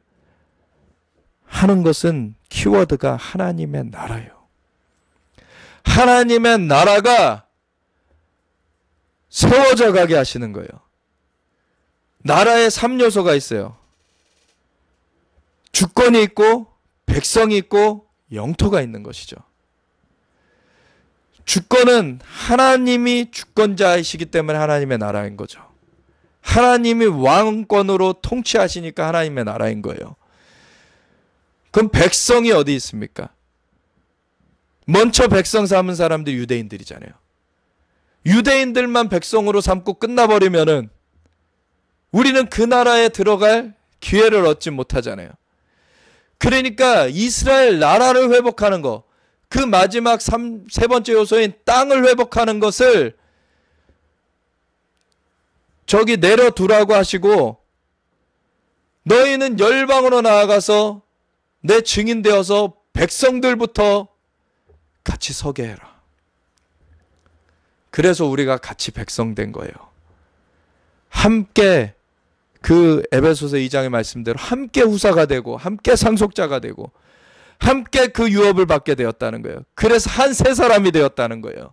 하는 것은 키워드가 하나님의 나라예요. 하나님의 나라가 세워져 가게 하시는 거예요. 나라에 3요소가 있어요. 주권이 있고 백성이 있고 영토가 있는 것이죠. 주권은 하나님이 주권자이시기 때문에 하나님의 나라인 거죠. 하나님이 왕권으로 통치하시니까 하나님의 나라인 거예요. 그럼 백성이 어디 있습니까? 먼저 백성 삼은 사람들이 유대인들이잖아요. 유대인들만 백성으로 삼고 끝나버리면은 우리는 그 나라에 들어갈 기회를 얻지 못하잖아요. 그러니까 이스라엘 나라를 회복하는 거, 그 마지막 세 번째 요소인 땅을 회복하는 것을 저기 내려두라고 하시고 너희는 열방으로 나아가서 내 증인 되어서 백성들부터 같이 서게 해라. 그래서 우리가 같이 백성된 거예요. 함께 그 에베소서 2장의 말씀대로 함께 후사가 되고 함께 상속자가 되고 함께 그 유업을 받게 되었다는 거예요. 그래서 한 세 사람이 되었다는 거예요.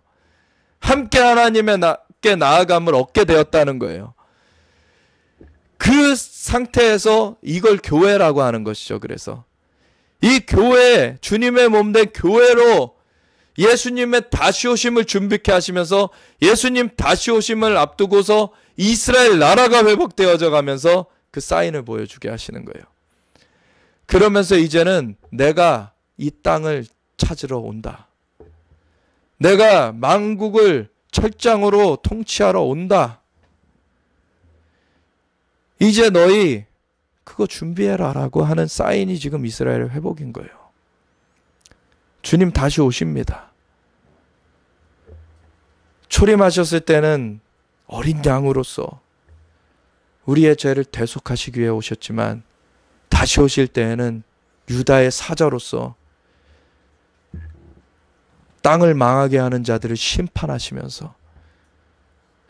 함께 하나님께 나아감을 얻게 되었다는 거예요. 그 상태에서 이걸 교회라고 하는 것이죠. 그래서 이 교회, 주님의 몸된 교회로 예수님의 다시 오심을 준비케 하시면서 예수님 다시 오심을 앞두고서 이스라엘 나라가 회복되어져 가면서 그 사인을 보여주게 하시는 거예요. 그러면서 이제는 내가 이 땅을 찾으러 온다. 내가 만국을 철장으로 통치하러 온다. 이제 너희 그거 준비해라 라고 하는 사인이 지금 이스라엘의 회복인 거예요. 주님 다시 오십니다. 초림하셨을 때는 어린 양으로서 우리의 죄를 대속하시기 위해 오셨지만 다시 오실 때에는 유다의 사자로서 땅을 망하게 하는 자들을 심판하시면서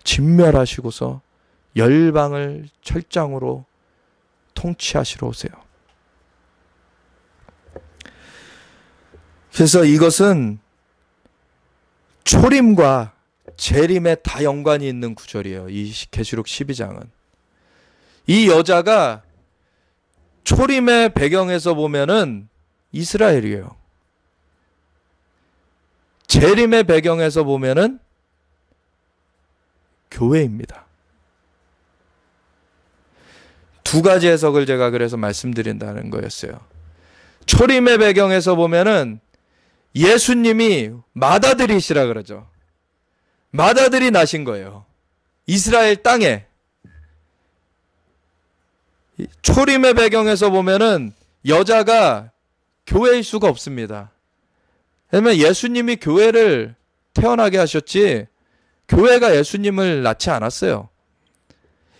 진멸하시고서 열방을 철장으로 통치하시러 오세요. 그래서 이것은 초림과 재림에 다 연관이 있는 구절이에요. 이 계시록 12장은. 이 여자가 초림의 배경에서 보면은 이스라엘이에요. 재림의 배경에서 보면은 교회입니다. 두 가지 해석을 제가 그래서 말씀드린다는 거였어요. 초림의 배경에서 보면은 예수님이 맏아들이시라 그러죠. 맏아들이 나신 거예요. 이스라엘 땅에. 초림의 배경에서 보면은 여자가 교회일 수가 없습니다. 왜냐면 예수님이 교회를 태어나게 하셨지 교회가 예수님을 낳지 않았어요.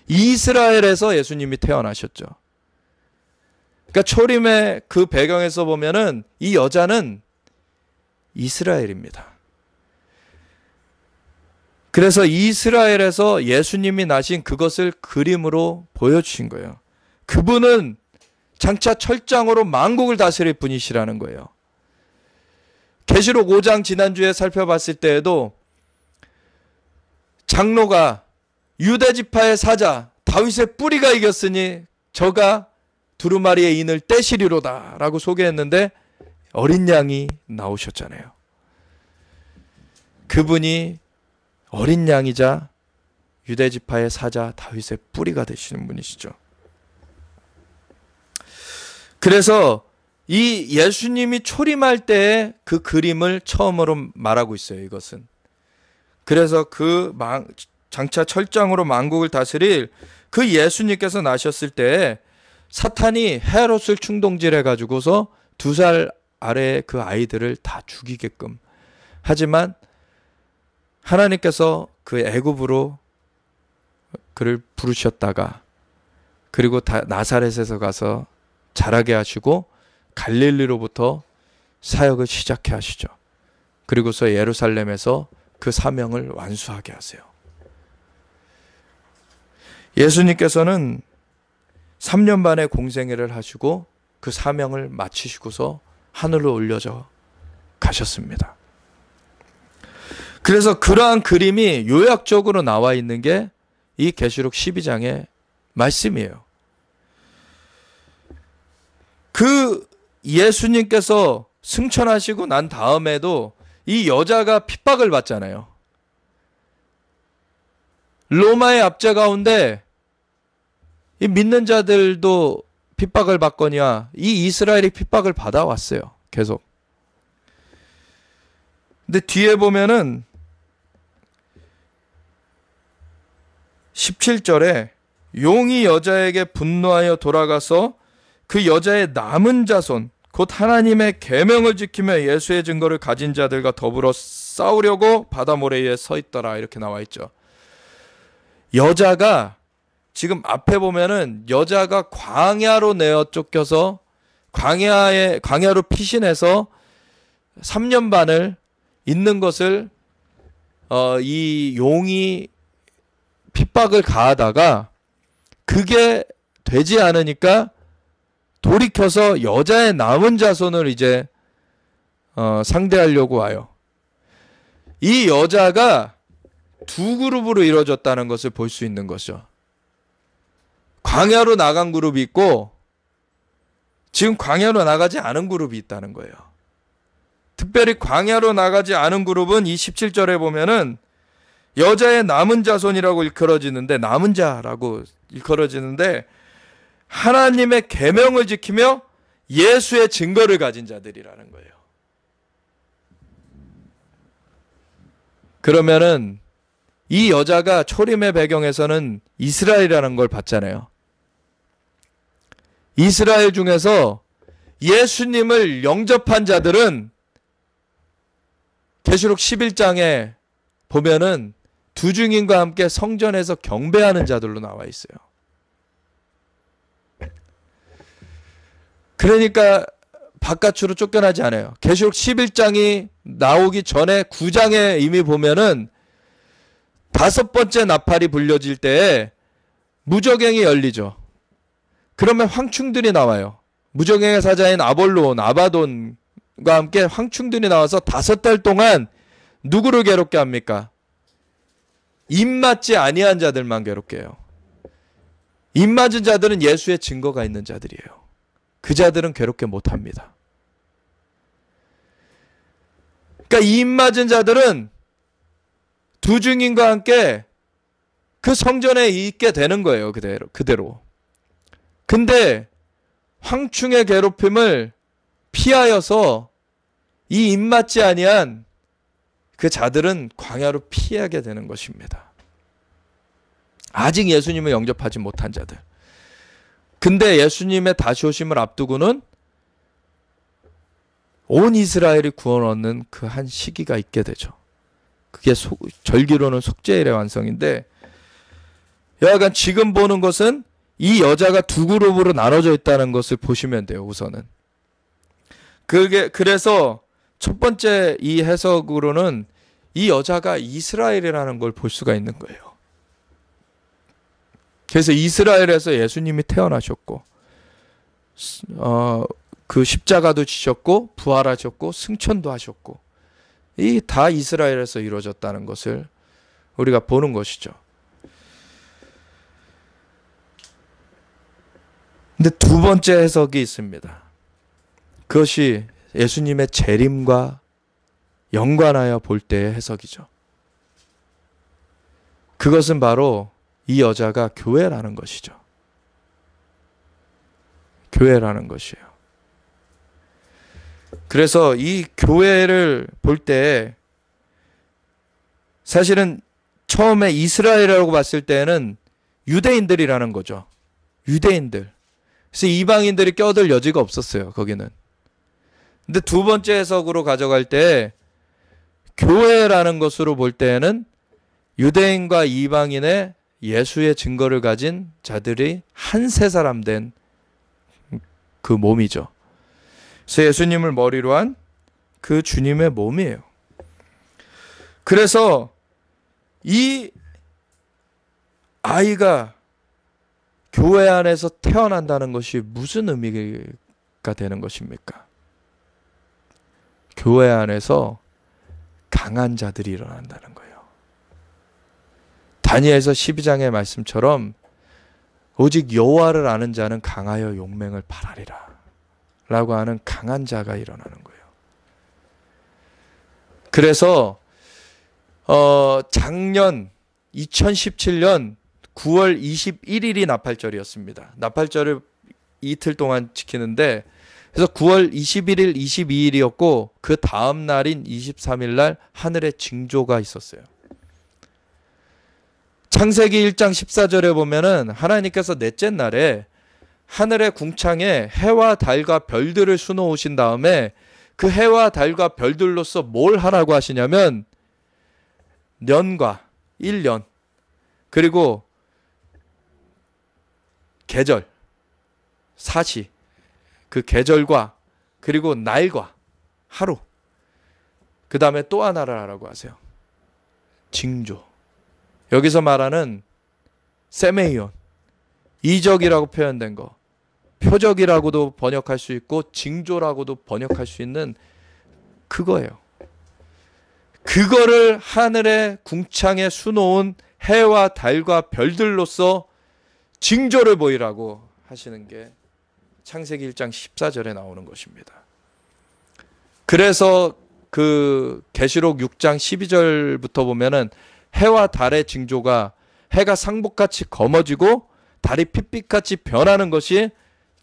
이스라엘에서 예수님이 태어나셨죠. 그러니까 초림의 그 배경에서 보면은 이 여자는 이스라엘입니다. 그래서 이스라엘에서 예수님이 나신 그것을 그림으로 보여주신 거예요. 그분은 장차 철장으로 만국을 다스릴 분이시라는 거예요. 계시록 5장 지난주에 살펴봤을 때에도 장로가 유대지파의 사자 다윗의 뿌리가 이겼으니 저가 두루마리의 인을 떼시리로다 라고 소개했는데 어린 양이 나오셨잖아요. 그분이 어린 양이자 유대지파의 사자 다윗의 뿌리가 되시는 분이시죠. 그래서 이 예수님이 초림할 때의 그 그림을 처음으로 말하고 있어요. 이것은. 그래서 장차 철장으로 만국을 다스릴 그 예수님께서 나셨을 때 사탄이 헤롯을 충동질해 가지고서 2살 아래의 그 아이들을 다 죽이게끔 하지만 하나님께서 그 애굽으로 그를 부르셨다가 그리고 나사렛에서 가서 자라게 하시고 갈릴리로부터 사역을 시작해 하시죠. 그리고서 예루살렘에서 그 사명을 완수하게 하세요. 예수님께서는 3년 반의 공생애를 하시고 그 사명을 마치시고서 하늘로 올려져 가셨습니다. 그래서 그러한 그림이 요약적으로 나와 있는 게 이 계시록 12장의 말씀이에요. 그 예수님께서 승천하시고 난 다음에도 이 여자가 핍박을 받잖아요. 로마의 압제 가운데 이 믿는 자들도 핍박을 받거니와 이 이스라엘이 핍박을 받아왔어요. 계속. 근데 뒤에 보면은 17절에 용이 여자에게 분노하여 돌아가서 그 여자의 남은 자손 곧 하나님의 계명을 지키며 예수의 증거를 가진 자들과 더불어 싸우려고 바다 모래에 서 있더라 이렇게 나와 있죠. 여자가 지금 앞에 보면은 여자가 광야로 내어 쫓겨서 광야로 피신해서 3년 반을 있는 것을 이 용이 핍박을 가하다가 그게 되지 않으니까 돌이켜서 여자의 남은 자손을 이제 상대하려고 와요. 이 여자가 두 그룹으로 이루어졌다는 것을 볼 수 있는 것이죠. 광야로 나간 그룹이 있고 지금 광야로 나가지 않은 그룹이 있다는 거예요. 특별히 광야로 나가지 않은 그룹은 이 17절에 보면은 여자의 남은 자손이라고 일컬어지는데 남은 자라고 일컬어지는데 하나님의 계명을 지키며 예수의 증거를 가진 자들이라는 거예요. 그러면은 이 여자가 초림의 배경에서는 이스라엘이라는 걸 봤잖아요. 이스라엘 중에서 예수님을 영접한 자들은 계시록 11장에 보면은 두 증인과 함께 성전에서 경배하는 자들로 나와 있어요. 그러니까 바깥으로 쫓겨나지 않아요. 계시록 11장이 나오기 전에 9장에 이미 보면은 5번째 나팔이 불려질 때에 무저갱이 열리죠. 그러면 황충들이 나와요. 무저갱의 사자인 아볼론, 아바돈과 함께 황충들이 나와서 5달 동안 누구를 괴롭게 합니까? 입맞지 아니한 자들만 괴롭게 해요. 입맞은 자들은 예수의 증거가 있는 자들이에요. 그 자들은 괴롭게 못합니다. 그러니까 이 입맞은 자들은 두 증인과 함께 그 성전에 있게 되는 거예요. 그대로. 근데 황충의 괴롭힘을 피하여서 이 입맞지 아니한 그 자들은 광야로 피하게 되는 것입니다. 아직 예수님을 영접하지 못한 자들. 근데 예수님의 다시 오심을 앞두고는 온 이스라엘이 구원 얻는 그 한 시기가 있게 되죠. 그게 절기로는 속죄일의 완성인데, 여하간 지금 보는 것은 이 여자가 두 그룹으로 나눠져 있다는 것을 보시면 돼요. 우선은. 그래서 첫 번째 이 해석으로는 이 여자가 이스라엘이라는 걸 볼 수가 있는 거예요. 그래서 이스라엘에서 예수님이 태어나셨고, 그 십자가도 지셨고, 부활하셨고, 승천도 하셨고, 이 다 이스라엘에서 이루어졌다는 것을 우리가 보는 것이죠. 근데 두 번째 해석이 있습니다. 그것이 예수님의 재림과 연관하여 볼 때의 해석이죠. 그것은 바로 이 여자가 교회라는 것이죠. 교회라는 것이에요. 그래서 이 교회를 볼 때 사실은 처음에 이스라엘이라고 봤을 때는 유대인들이라는 거죠. 유대인들. 그래서 이방인들이 껴들 여지가 없었어요. 거기는. 근데 두 번째 해석으로 가져갈 때 교회라는 것으로 볼 때에는 유대인과 이방인의 예수의 증거를 가진 자들이 한 세 사람 된 그 몸이죠. 그래서 예수님을 머리로 한 그 주님의 몸이에요. 그래서 이 아이가 교회 안에서 태어난다는 것이 무슨 의미가 되는 것입니까? 교회 안에서 강한 자들이 일어난다는 거예요. 다니엘서 12장의 말씀처럼 오직 여호와를 아는 자는 강하여 용맹을 발하리라 라고 하는 강한 자가 일어나는 거예요. 그래서 작년 2017년 9월 21일이 나팔절이었습니다. 나팔절을 이틀 동안 지키는데, 그래서 9월 21일, 22일이었고 그 다음 날인 23일 날 하늘에 징조가 있었어요. 창세기 1장 14절에 보면은 하나님께서 넷째 날에 하늘의 궁창에 해와 달과 별들을 수놓으신 다음에 그 해와 달과 별들로서 뭘 하라고 하시냐면 년과 1년 그리고 계절, 사시, 그 계절과 그리고 날과 하루, 그 다음에 또 하나를 하라고 하세요. 징조. 여기서 말하는 세메이온, 이적이라고 표현된 거, 표적이라고도 번역할 수 있고 징조라고도 번역할 수 있는 그거예요. 그거를 하늘의 궁창에 수놓은 해와 달과 별들로서 징조를 보이라고 하시는 게 창세기 1장 14절에 나오는 것입니다. 그래서 그 계시록 6장 12절부터 보면은 해와 달의 징조가 해가 상복같이 검어지고 달이 핏빛같이 변하는 것이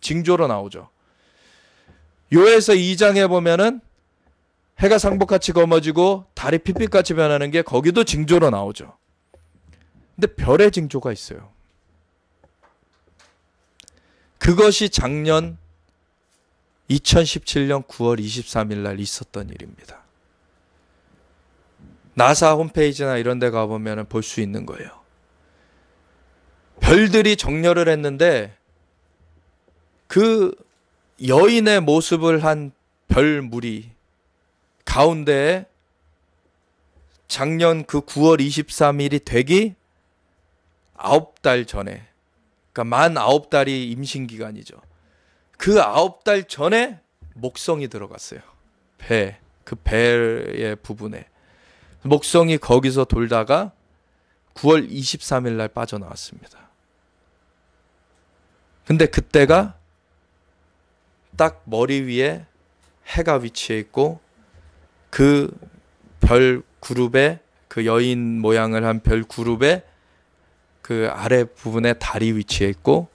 징조로 나오죠. 요에서 2장에 보면은 해가 상복같이 검어지고 달이 핏빛같이 변하는 게 거기도 징조로 나오죠. 근데 별의 징조가 있어요. 그것이 작년 2017년 9월 23일 날 있었던 일입니다. 나사 홈페이지나 이런 데 가보면 볼 수 있는 거예요. 별들이 정렬을 했는데 그 여인의 모습을 한 별 무리 가운데에 작년 그 9월 23일이 되기 9달 전에, 그러니까 만 9달이 임신기간이죠. 그 9달 전에 목성이 들어갔어요. 그 배의 부분에. 목성이 거기서 돌다가 9월 23일 날 빠져나왔습니다. 근데 그때가 딱 머리 위에 해가 위치해 있고 그 별 그룹에, 그 여인 모양을 한 별 그룹에 그 아래 부분에 달이 위치해 있고,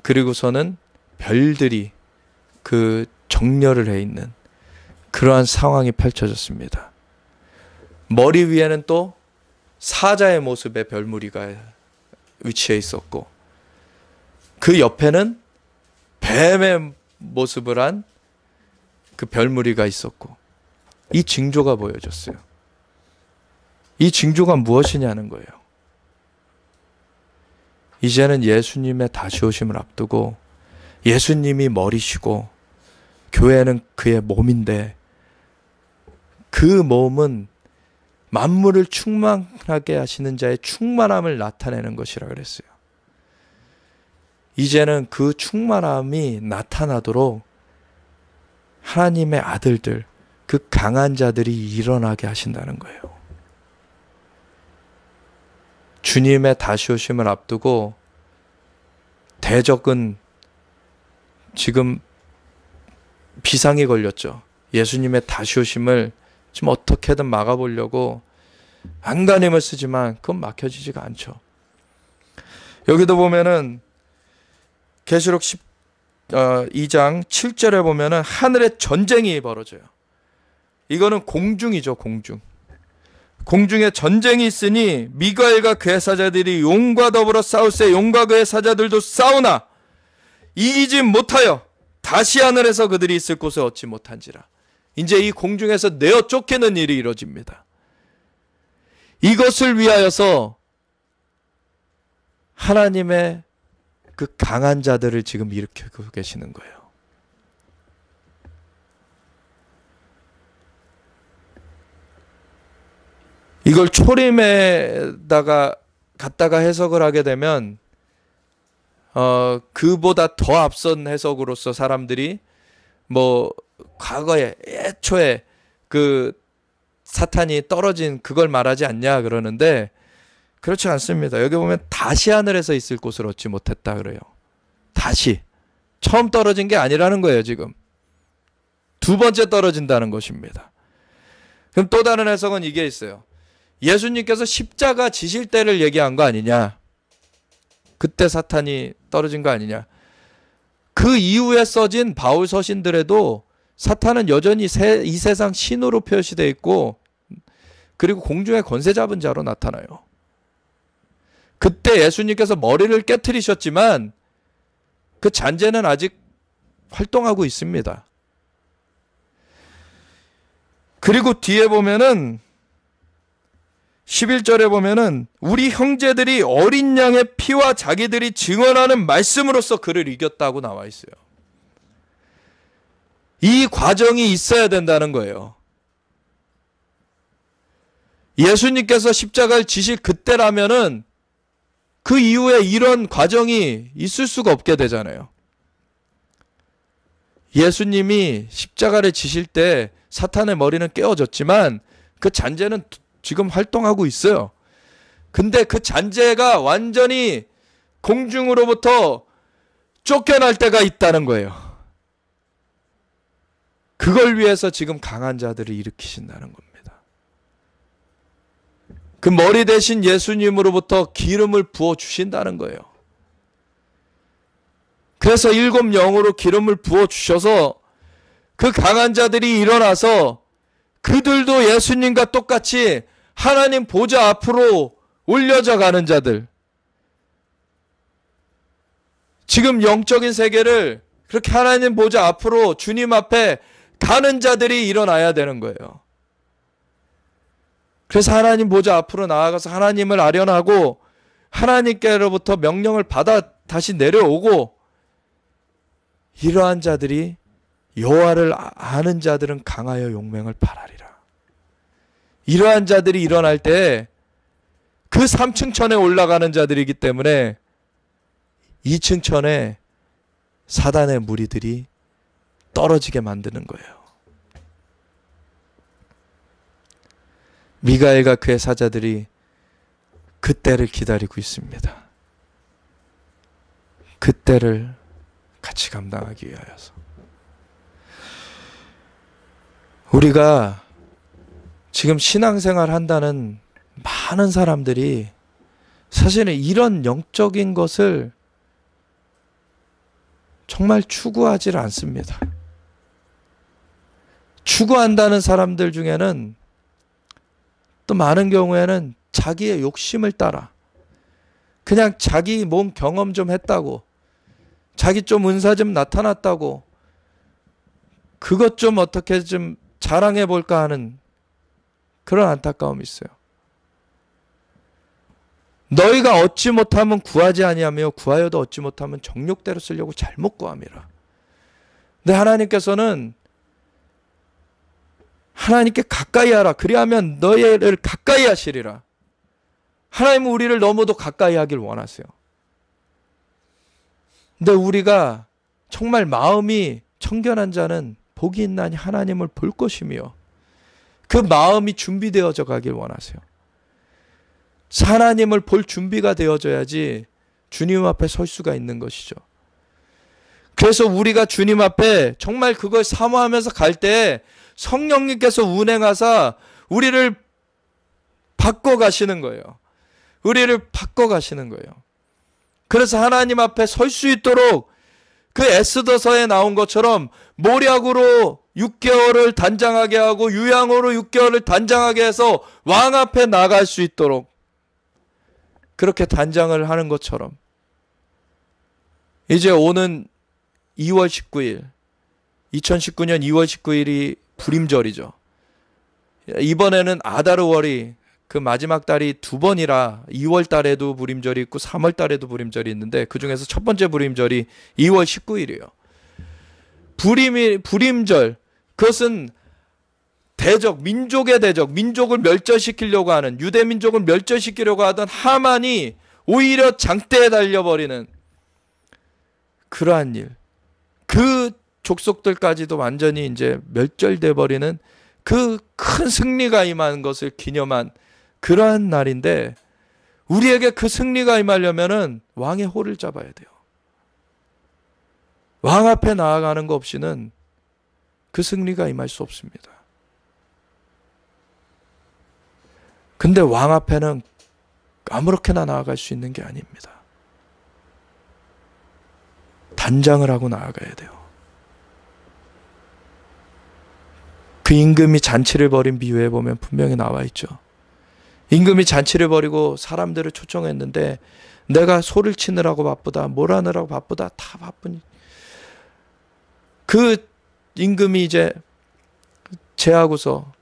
그리고서는 별들이 그 정렬을 해 있는 그러한 상황이 펼쳐졌습니다. 머리 위에는 또 사자의 모습의 별무리가 위치해 있었고, 그 옆에는 뱀의 모습을 한 그 별무리가 있었고, 이 징조가 보여졌어요. 이 징조가 무엇이냐는 거예요. 이제는 예수님의 다시 오심을 앞두고 예수님이 머리시고 교회는 그의 몸인데, 그 몸은 만물을 충만하게 하시는 자의 충만함을 나타내는 것이라 그랬어요. 이제는 그 충만함이 나타나도록 하나님의 아들들, 그 강한 자들이 일어나게 하신다는 거예요. 주님의 다시 오심을 앞두고 대적은 지금 비상이 걸렸죠. 예수님의 다시 오심을 지금 어떻게든 막아보려고 안간힘을 쓰지만 그건 막혀지지가 않죠. 여기도 보면은 계시록 2장 7절에 보면은 하늘에 전쟁이 벌어져요. 이거는 공중이죠, 공중. 공중에 전쟁이 있으니 미가엘과 그의 사자들이 용과 더불어 싸울세. 용과 그의 사자들도 싸우나 이기지 못하여 다시 하늘에서 그들이 있을 곳을 얻지 못한지라. 이제 이 공중에서 내어 쫓기는 일이 이루어집니다. 이것을 위하여서 하나님의 그 강한 자들을 지금 일으키고 계시는 거예요. 이걸 초림에다가 갖다가 해석을 하게 되면 그보다 더 앞선 해석으로서 사람들이 뭐 과거에 애초에 그 사탄이 떨어진 그걸 말하지 않냐 그러는데, 그렇지 않습니다. 여기 보면 다시 하늘에서 있을 곳을 얻지 못했다 그래요. 다시. 처음 떨어진 게 아니라는 거예요, 지금. 두 번째 떨어진다는 것입니다. 그럼 또 다른 해석은 이게 있어요. 예수님께서 십자가 지실 때를 얘기한 거 아니냐. 그때 사탄이 떨어진 거 아니냐. 그 이후에 써진 바울 서신들에도 사탄은 여전히 이 세상 신으로 표시되어 있고, 그리고 공중의 권세 잡은 자로 나타나요. 그때 예수님께서 머리를 깨트리셨지만 그 잔재는 아직 활동하고 있습니다. 그리고 뒤에 보면은 11절에 보면은 우리 형제들이 어린 양의 피와 자기들이 증언하는 말씀으로써 그를 이겼다고 나와 있어요. 이 과정이 있어야 된다는 거예요. 예수님께서 십자가를 지실 그때라면은 그 이후에 이런 과정이 있을 수가 없게 되잖아요. 예수님이 십자가를 지실 때 사탄의 머리는 깨어졌지만 그 잔재는 지금 활동하고 있어요. 근데 그 잔재가 완전히 공중으로부터 쫓겨날 때가 있다는 거예요. 그걸 위해서 지금 강한 자들을 일으키신다는 겁니다. 그 머리 대신 예수님으로부터 기름을 부어주신다는 거예요. 그래서 7영으로 기름을 부어주셔서 그 강한 자들이 일어나서 그들도 예수님과 똑같이 하나님 보좌 앞으로 올려져 가는 자들, 지금 영적인 세계를 그렇게 하나님 보좌 앞으로 주님 앞에 가는 자들이 일어나야 되는 거예요. 그래서 하나님 보좌 앞으로 나아가서 하나님을 아련하고 하나님께로부터 명령을 받아 다시 내려오고, 이러한 자들이, 여호와를 아는 자들은 강하여 용맹을 발하리라. 이러한 자들이 일어날 때 그 3층 천에 올라가는 자들이기 때문에 2층 천에 사단의 무리들이 떨어지게 만드는 거예요. 미가엘과 그의 사자들이 그 때를 기다리고 있습니다. 그 때를 같이 감당하기 위하여서. 우리가 지금 신앙생활 한다는 많은 사람들이 사실은 이런 영적인 것을 정말 추구하지 않습니다. 추구한다는 사람들 중에는 또 많은 경우에는 자기의 욕심을 따라 그냥 자기 몸 경험 좀 했다고, 자기 좀 은사 좀 나타났다고, 그것 좀 어떻게 좀 자랑해 볼까 하는 그런 안타까움이 있어요. 너희가 얻지 못하면 구하지 아니하며 구하여도 얻지 못하면 정욕대로 쓰려고 잘못 구함이라. 근데 하나님께서는 하나님께 가까이 하라. 그리하면 너희를 가까이 하시리라. 하나님은 우리를 너무도 가까이 하길 원하세요. 근데 우리가 정말 마음이 청결한 자는 복이 있나니 하나님을 볼 것이며, 그 마음이 준비되어져 가길 원하세요. 하나님을 볼 준비가 되어져야지 주님 앞에 설 수가 있는 것이죠. 그래서 우리가 주님 앞에 정말 그걸 사모하면서 갈 때 성령님께서 운행하사 우리를 바꿔가시는 거예요. 우리를 바꿔가시는 거예요. 그래서 하나님 앞에 설 수 있도록 그 에스더서에 나온 것처럼 모략으로 6개월을 단장하게 하고 유양으로 6개월을 단장하게 해서 왕 앞에 나갈 수 있도록 그렇게 단장을 하는 것처럼, 이제 오는 2월 19일, 2019년 2월 19일이 불임절이죠. 이번에는 아다르월이 그 마지막 달이 두 번이라 2월 달에도 불임절이 있고 3월 달에도 불임절이 있는데, 그 중에서 첫 번째 불임절이 2월 19일이에요. 불임절, 그것은 대적, 민족의 대적, 민족을 멸절시키려고 하는, 유대 민족을 멸절시키려고 하던 하만이 오히려 장대에 달려버리는 그러한 일, 그 족속들까지도 완전히 이제 멸절돼 버리는 그 큰 승리가 임한 것을 기념한 그러한 날인데, 우리에게 그 승리가 임하려면은 왕의 호를 잡아야 돼요. 왕 앞에 나아가는 것 없이는 그 승리가 임할 수 없습니다. 근데 왕 앞에는 아무렇게나 나아갈 수 있는 게 아닙니다. 단장을 하고 나아가야 돼요. 그 임금이 잔치를 벌인 비유에 보면 분명히 나와 있죠. 임금이 잔치를 벌이고 사람들을 초청했는데 내가 소를 치느라고 바쁘다, 뭘 하느라고 바쁘다, 다 바쁘니. 그 임금이 이제 제하고서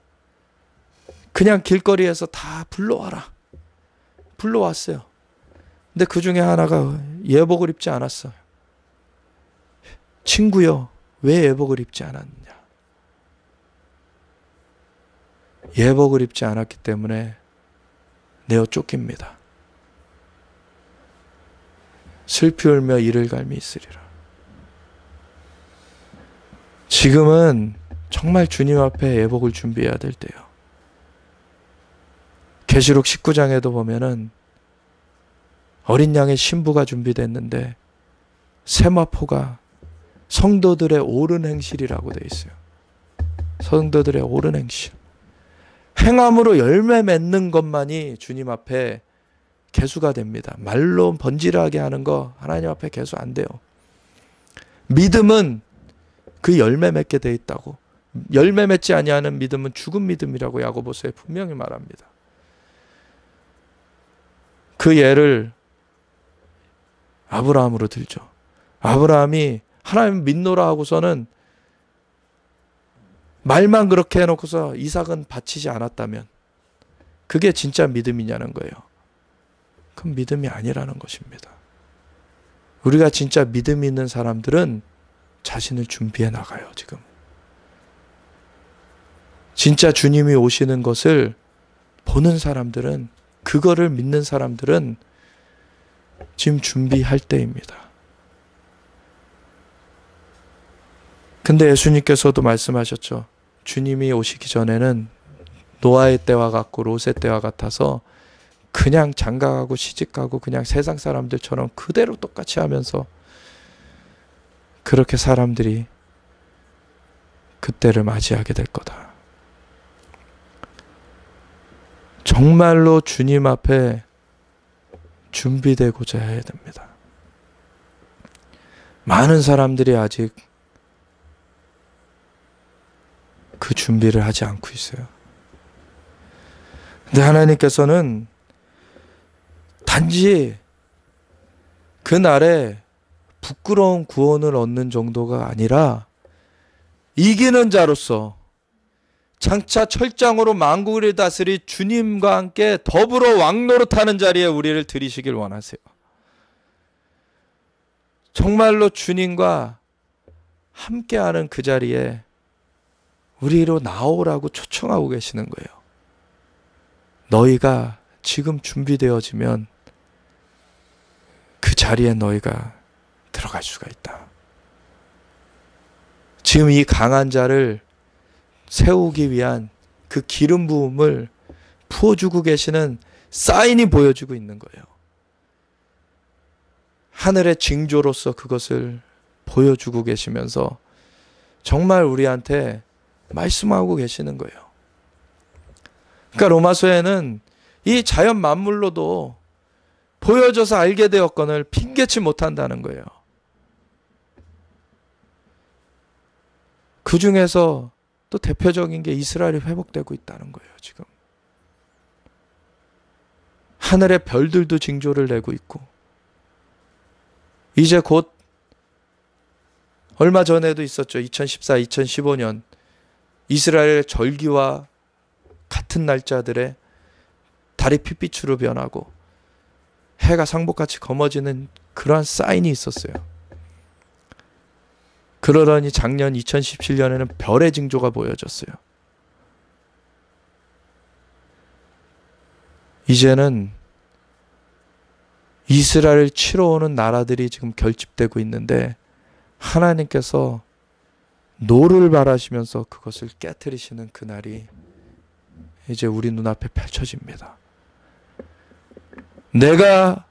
그냥 길거리에서 다 불러와라. 불러왔어요. 근데 그 중에 하나가 예복을 입지 않았어요. 친구여, 왜 예복을 입지 않았느냐? 예복을 입지 않았기 때문에 내어 쫓깁니다. 슬피 울며 이를 갈미 있으리라. 지금은 정말 주님 앞에 예복을 준비해야 될 때요. 계시록 19장에도 보면은 어린 양의 신부가 준비됐는데 세마포가 성도들의 옳은 행실이라고 되어 있어요. 성도들의 옳은 행실. 행함으로 열매 맺는 것만이 주님 앞에 계수가 됩니다. 말로 번지르하게 하는 거 하나님 앞에 계수 안 돼요. 믿음은 그 열매 맺게 돼 있다고. 열매 맺지 아니하는 믿음은 죽은 믿음이라고 야고보서에 분명히 말합니다. 그 예를 아브라함으로 들죠. 아브라함이 하나님 믿노라 하고서는 말만 그렇게 해놓고서 이삭은 바치지 않았다면, 그게 진짜 믿음이냐는 거예요. 그건 믿음이 아니라는 것입니다. 우리가 진짜 믿음 있는 사람들은 자신을 준비해 나가요, 지금. 진짜 주님이 오시는 것을 보는 사람들은, 그거를 믿는 사람들은 지금 준비할 때입니다. 근데 예수님께서도 말씀하셨죠. 주님이 오시기 전에는 노아의 때와 같고 롯의 때와 같아서 그냥 장가가고 시집가고 그냥 세상 사람들처럼 그대로 똑같이 하면서 그렇게 사람들이 그때를 맞이하게 될 거다. 정말로 주님 앞에 준비되고자 해야 됩니다. 많은 사람들이 아직 그 준비를 하지 않고 있어요. 근데 하나님께서는 단지 그날에 부끄러운 구원을 얻는 정도가 아니라 이기는 자로서 장차 철장으로 만국을 다스릴 주님과 함께 더불어 왕노릇하는 자리에 우리를 들이시길 원하세요. 정말로 주님과 함께하는 그 자리에 우리로 나오라고 초청하고 계시는 거예요. 너희가 지금 준비되어지면 그 자리에 너희가 들어갈 수가 있다. 지금 이 강한 자를 세우기 위한 그 기름 부음을 부어주고 계시는 사인이 보여지고 있는 거예요. 하늘의 징조로서 그것을 보여주고 계시면서 정말 우리한테 말씀하고 계시는 거예요. 그러니까 로마서에는 이 자연 만물로도 보여져서 알게 되었거늘 핑계치 못한다는 거예요. 그 중에서 또 대표적인 게 이스라엘이 회복되고 있다는 거예요, 지금. 하늘의 별들도 징조를 내고 있고, 이제 곧 얼마 전에도 있었죠. 2014, 2015년 이스라엘의 절기와 같은 날짜들에 달이 핏빛으로 변하고 해가 상복같이 검어지는 그러한 사인이 있었어요. 그러더니 작년 2017년에는 별의 징조가 보여졌어요. 이제는 이스라엘을 치러 오는 나라들이 지금 결집되고 있는데 하나님께서 노를 바라시면서 그것을 깨트리시는 그날이 이제 우리 눈앞에 펼쳐집니다. 내가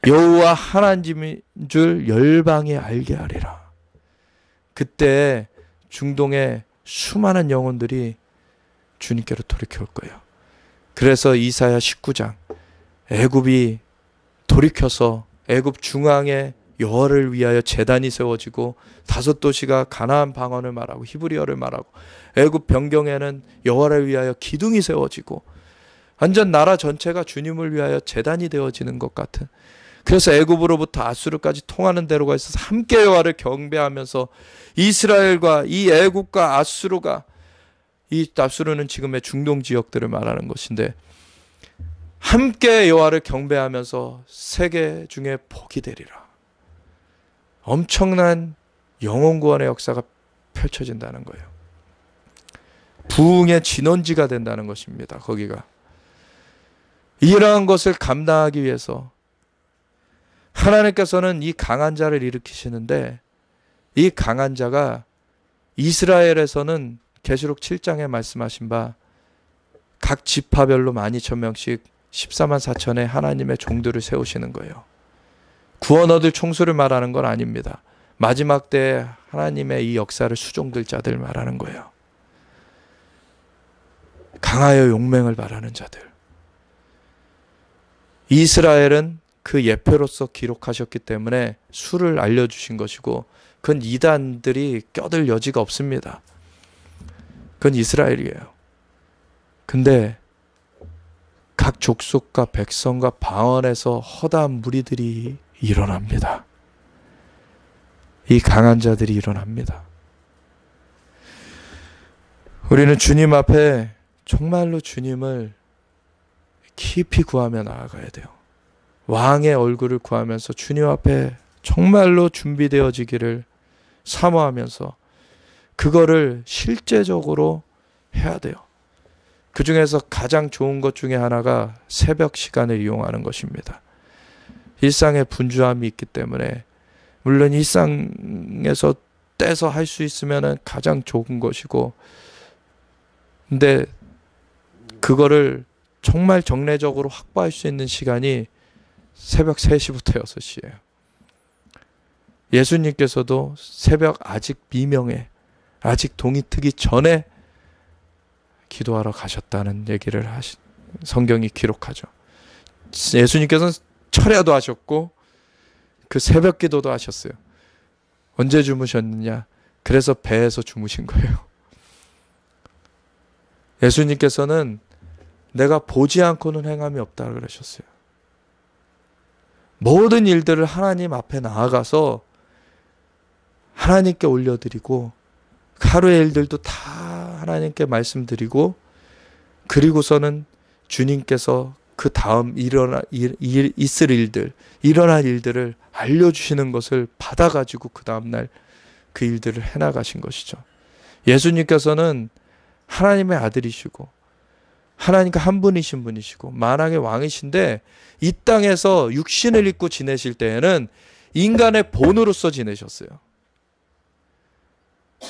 여호와 하나님인 줄 열방이 알게 하리라. 그때 중동의 수많은 영혼들이 주님께로 돌이켜올 거예요. 그래서 이사야 19장 애굽이 돌이켜서 애굽 중앙에 여호와를 위하여 제단이 세워지고 5도시가 가나안 방언을 말하고 히브리어를 말하고 애굽 변경에는 여호와를 위하여 기둥이 세워지고 완전 나라 전체가 주님을 위하여 제단이 되어지는 것 같은, 그래서 애굽으로부터 아수르까지 통하는 대로가 있어서 함께 여호와를 경배하면서 이스라엘과 이 애굽과 아수르가, 이 아수르는 지금의 중동 지역들을 말하는 것인데, 함께 여호와를 경배하면서 세계 중에 복이 되리라. 엄청난 영혼 구원의 역사가 펼쳐진다는 거예요. 부흥의 진원지가 된다는 것입니다. 거기가. 이러한 것을 감당하기 위해서 하나님께서는 이 강한 자를 일으키시는데, 이 강한 자가 이스라엘에서는 계시록 7장에 말씀하신 바 각 지파별로 12,000명씩 14만 4천의 하나님의 종들을 세우시는 거예요. 구원 얻을 총수를 말하는 건 아닙니다. 마지막 때에 하나님의 이 역사를 수종들 자들 말하는 거예요. 강하여 용맹을 바라는 자들. 이스라엘은 그 예표로서 기록하셨기 때문에 수를 알려주신 것이고, 그건 이단들이 껴들 여지가 없습니다. 그건 이스라엘이에요. 근데 각 족속과 백성과 방언에서 허다한 무리들이 일어납니다. 이 강한 자들이 일어납니다. 우리는 주님 앞에 정말로 주님을 깊이 구하며 나아가야 돼요. 왕의 얼굴을 구하면서 주님 앞에 정말로 준비되어지기를 사모하면서 그거를 실제적으로 해야 돼요. 그 중에서 가장 좋은 것 중에 하나가 새벽 시간을 이용하는 것입니다. 일상에 분주함이 있기 때문에 물론 일상에서 떼서 할 수 있으면 가장 좋은 것이고, 근데 그거를 정말 정례적으로 확보할 수 있는 시간이 새벽 3시부터 6시예요. 예수님께서도 새벽 아직 미명에, 아직 동이 트기 전에 기도하러 가셨다는 얘기를 성경이 기록하죠. 예수님께서는 철야도 하셨고 그 새벽 기도도 하셨어요. 언제 주무셨느냐? 그래서 배에서 주무신 거예요. 예수님께서는 내가 보지 않고는 행함이 없다 그러셨어요. 모든 일들을 하나님 앞에 나아가서 하나님께 올려드리고 하루의 일들도 다 하나님께 말씀드리고, 그리고서는 주님께서 그 다음 있을 일들, 일어날 일들을 알려주시는 것을 받아가지고 그 다음날 그 일들을 해나가신 것이죠. 예수님께서는 하나님의 아들이시고 하나님과 한 분이신 분이시고 만왕의 왕이신데, 이 땅에서 육신을 입고 지내실 때에는 인간의 본으로서 지내셨어요.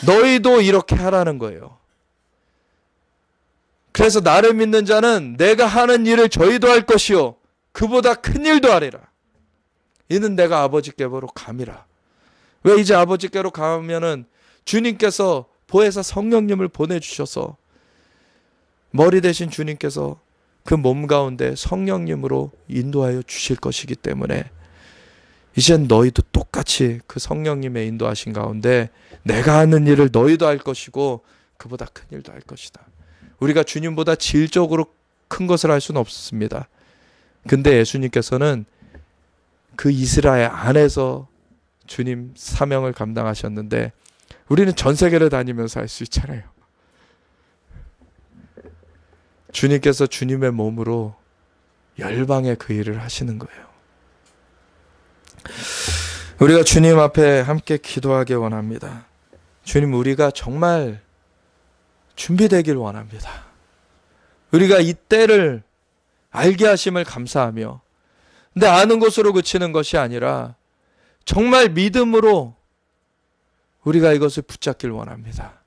너희도 이렇게 하라는 거예요. 그래서 나를 믿는 자는 내가 하는 일을 저희도 할 것이요 그보다 큰 일도 하리라. 이는 내가 아버지께로 감이라. 왜 이제 아버지께로 가면은 주님께서 보혜사 성령님을 보내주셔서 머리 대신 주님께서 그 몸 가운데 성령님으로 인도하여 주실 것이기 때문에 이젠 너희도 똑같이 그 성령님의 인도하신 가운데 내가 하는 일을 너희도 할 것이고 그보다 큰 일도 할 것이다. 우리가 주님보다 질적으로 큰 것을 할 수는 없습니다. 근데 예수님께서는 그 이스라엘 안에서 주님 사명을 감당하셨는데 우리는 전 세계를 다니면서 할 수 있잖아요. 주님께서 주님의 몸으로 열방의 그 일을 하시는 거예요. 우리가 주님 앞에 함께 기도하기 원합니다. 주님, 우리가 정말 준비되길 원합니다. 우리가 이 때를 알게 하심을 감사하며, 근데 아는 것으로 그치는 것이 아니라 정말 믿음으로 우리가 이것을 붙잡길 원합니다.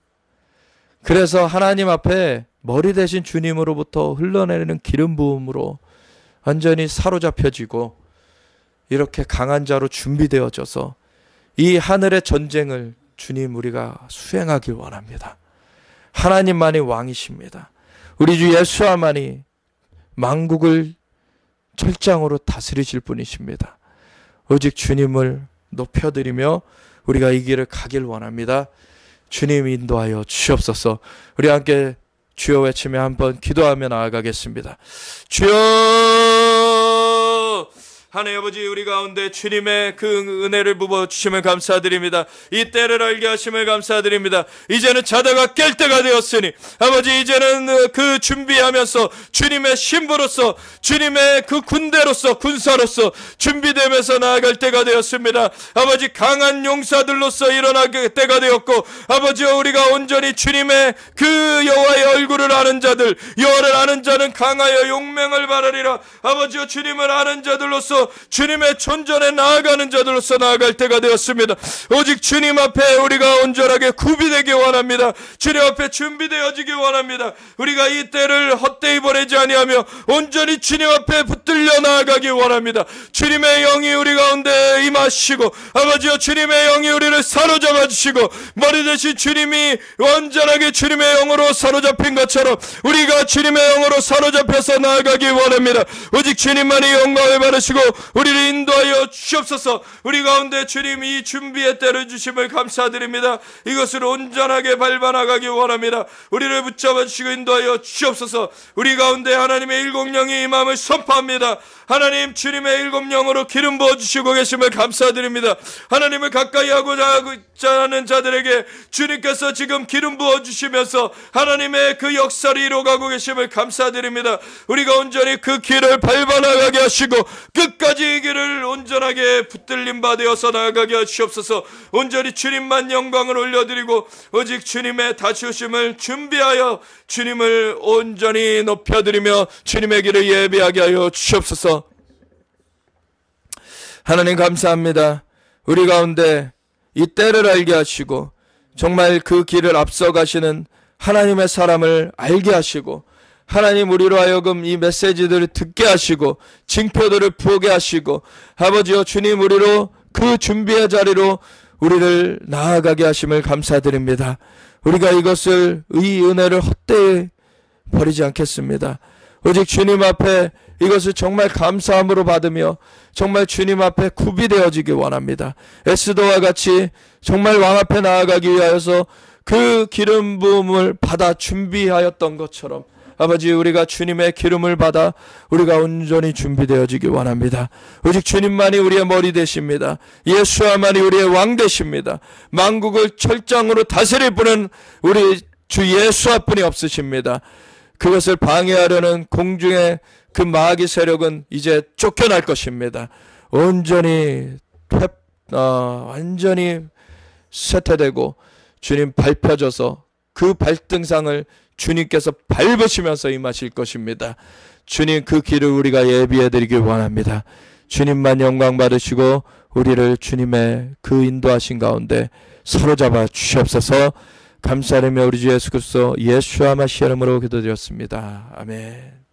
그래서 하나님 앞에 머리 대신 주님으로부터 흘러내리는 기름 부음으로 완전히 사로잡혀지고 이렇게 강한 자로 준비되어져서 이 하늘의 전쟁을 주님 우리가 수행하길 원합니다. 하나님만이 왕이십니다. 우리 주 예수만이 만국을 철장으로 다스리실 분이십니다. 오직 주님을 높여드리며 우리가 이 길을 가길 원합니다. 주님 인도하여 주시옵소서. 우리 함께 주여 외치며 한번 기도하며 나아가겠습니다. 주여! 하나님 아버지, 우리 가운데 주님의 그 은혜를 부어주심을 감사드립니다. 이 때를 알게 하심을 감사드립니다. 이제는 자다가 깰 때가 되었으니 아버지, 이제는 그 준비하면서 주님의 신부로서, 주님의 그 군대로서, 군사로서 준비되면서 나아갈 때가 되었습니다. 아버지, 강한 용사들로서 일어나게 때가 되었고, 아버지여, 우리가 온전히 주님의 그 여호와의 얼굴을 아는 자들, 여호와를 아는 자는 강하여 용맹을 받으리라. 아버지여, 주님을 아는 자들로서, 주님의 존전에 나아가는 자들로서 나아갈 때가 되었습니다. 오직 주님 앞에 우리가 온전하게 구비되기 원합니다. 주님 앞에 준비되어지기 원합니다. 우리가 이 때를 헛되이 보내지 아니하며 온전히 주님 앞에 붙들려 나아가기 원합니다. 주님의 영이 우리 가운데 임하시고, 아버지여, 주님의 영이 우리를 사로잡아 주시고, 머리 대신 주님이 완전하게 주님의 영으로 사로잡힌 것처럼 우리가 주님의 영으로 사로잡혀서 나아가기 원합니다. 오직 주님만이 영광을 받으시고 우리를 인도하여 주옵소서. 우리 가운데 주님 이 준비의 때를 주심을 감사드립니다. 이것을 온전하게 밟아나가기 원합니다. 우리를 붙잡아 주시고 인도하여 주옵소서. 우리 가운데 하나님의 일곱 영이 임함을 선포합니다. 하나님 주님의 일곱 영으로 기름 부어주시고 계심을 감사드립니다. 하나님을 가까이 하고자 하는 자들에게 주님께서 지금 기름 부어주시면서 하나님의 그 역사를 이루어가고 계심을 감사드립니다. 우리가 온전히 그 길을 밟아나가게 하시고 끝까지 이 길을 온전하게 붙들림 받아서 나아가게 하시옵소서. 온전히 주님만 영광을 올려드리고 오직 주님의 다치우심을 준비하여 주님을 온전히 높여드리며 주님의 길을 예비하게 하여 주시옵소서. 하나님 감사합니다. 우리 가운데 이 때를 알게 하시고 정말 그 길을 앞서가시는 하나님의 사람을 알게 하시고 하나님 우리로 하여금 이 메시지들을 듣게 하시고 징표들을 보게 하시고 아버지여 주님 우리로 그 준비의 자리로 우리를 나아가게 하심을 감사드립니다. 우리가 이것을 이 은혜를 헛되이 버리지 않겠습니다. 오직 주님 앞에 이것을 정말 감사함으로 받으며 정말 주님 앞에 구비되어지기 원합니다. 에스더와 같이 정말 왕 앞에 나아가기 위하여서 그 기름 부음을 받아 준비하였던 것처럼 아버지 우리가 주님의 기름을 받아 우리가 온전히 준비되어지기 원합니다. 오직 주님만이 우리의 머리 되십니다. 예수와만이 우리의 왕 되십니다. 만국을 철장으로 다스릴 분은 우리 주 예수와뿐이 없으십니다. 그것을 방해하려는 공중의 그 마귀 세력은 이제 쫓겨날 것입니다. 온전히 완전히 쇠퇴되고 주님 밟혀져서 그 발등상을 주님께서 밟으시면서 임하실 것입니다. 주님 그 길을 우리가 예비해드리길 원합니다. 주님만 영광 받으시고 우리를 주님의 그 인도하신 가운데 사로잡아 주시옵소서. 감사하며 우리 주 예수 그리스도 예수와 마시아 이름으로 기도드렸습니다. 아멘.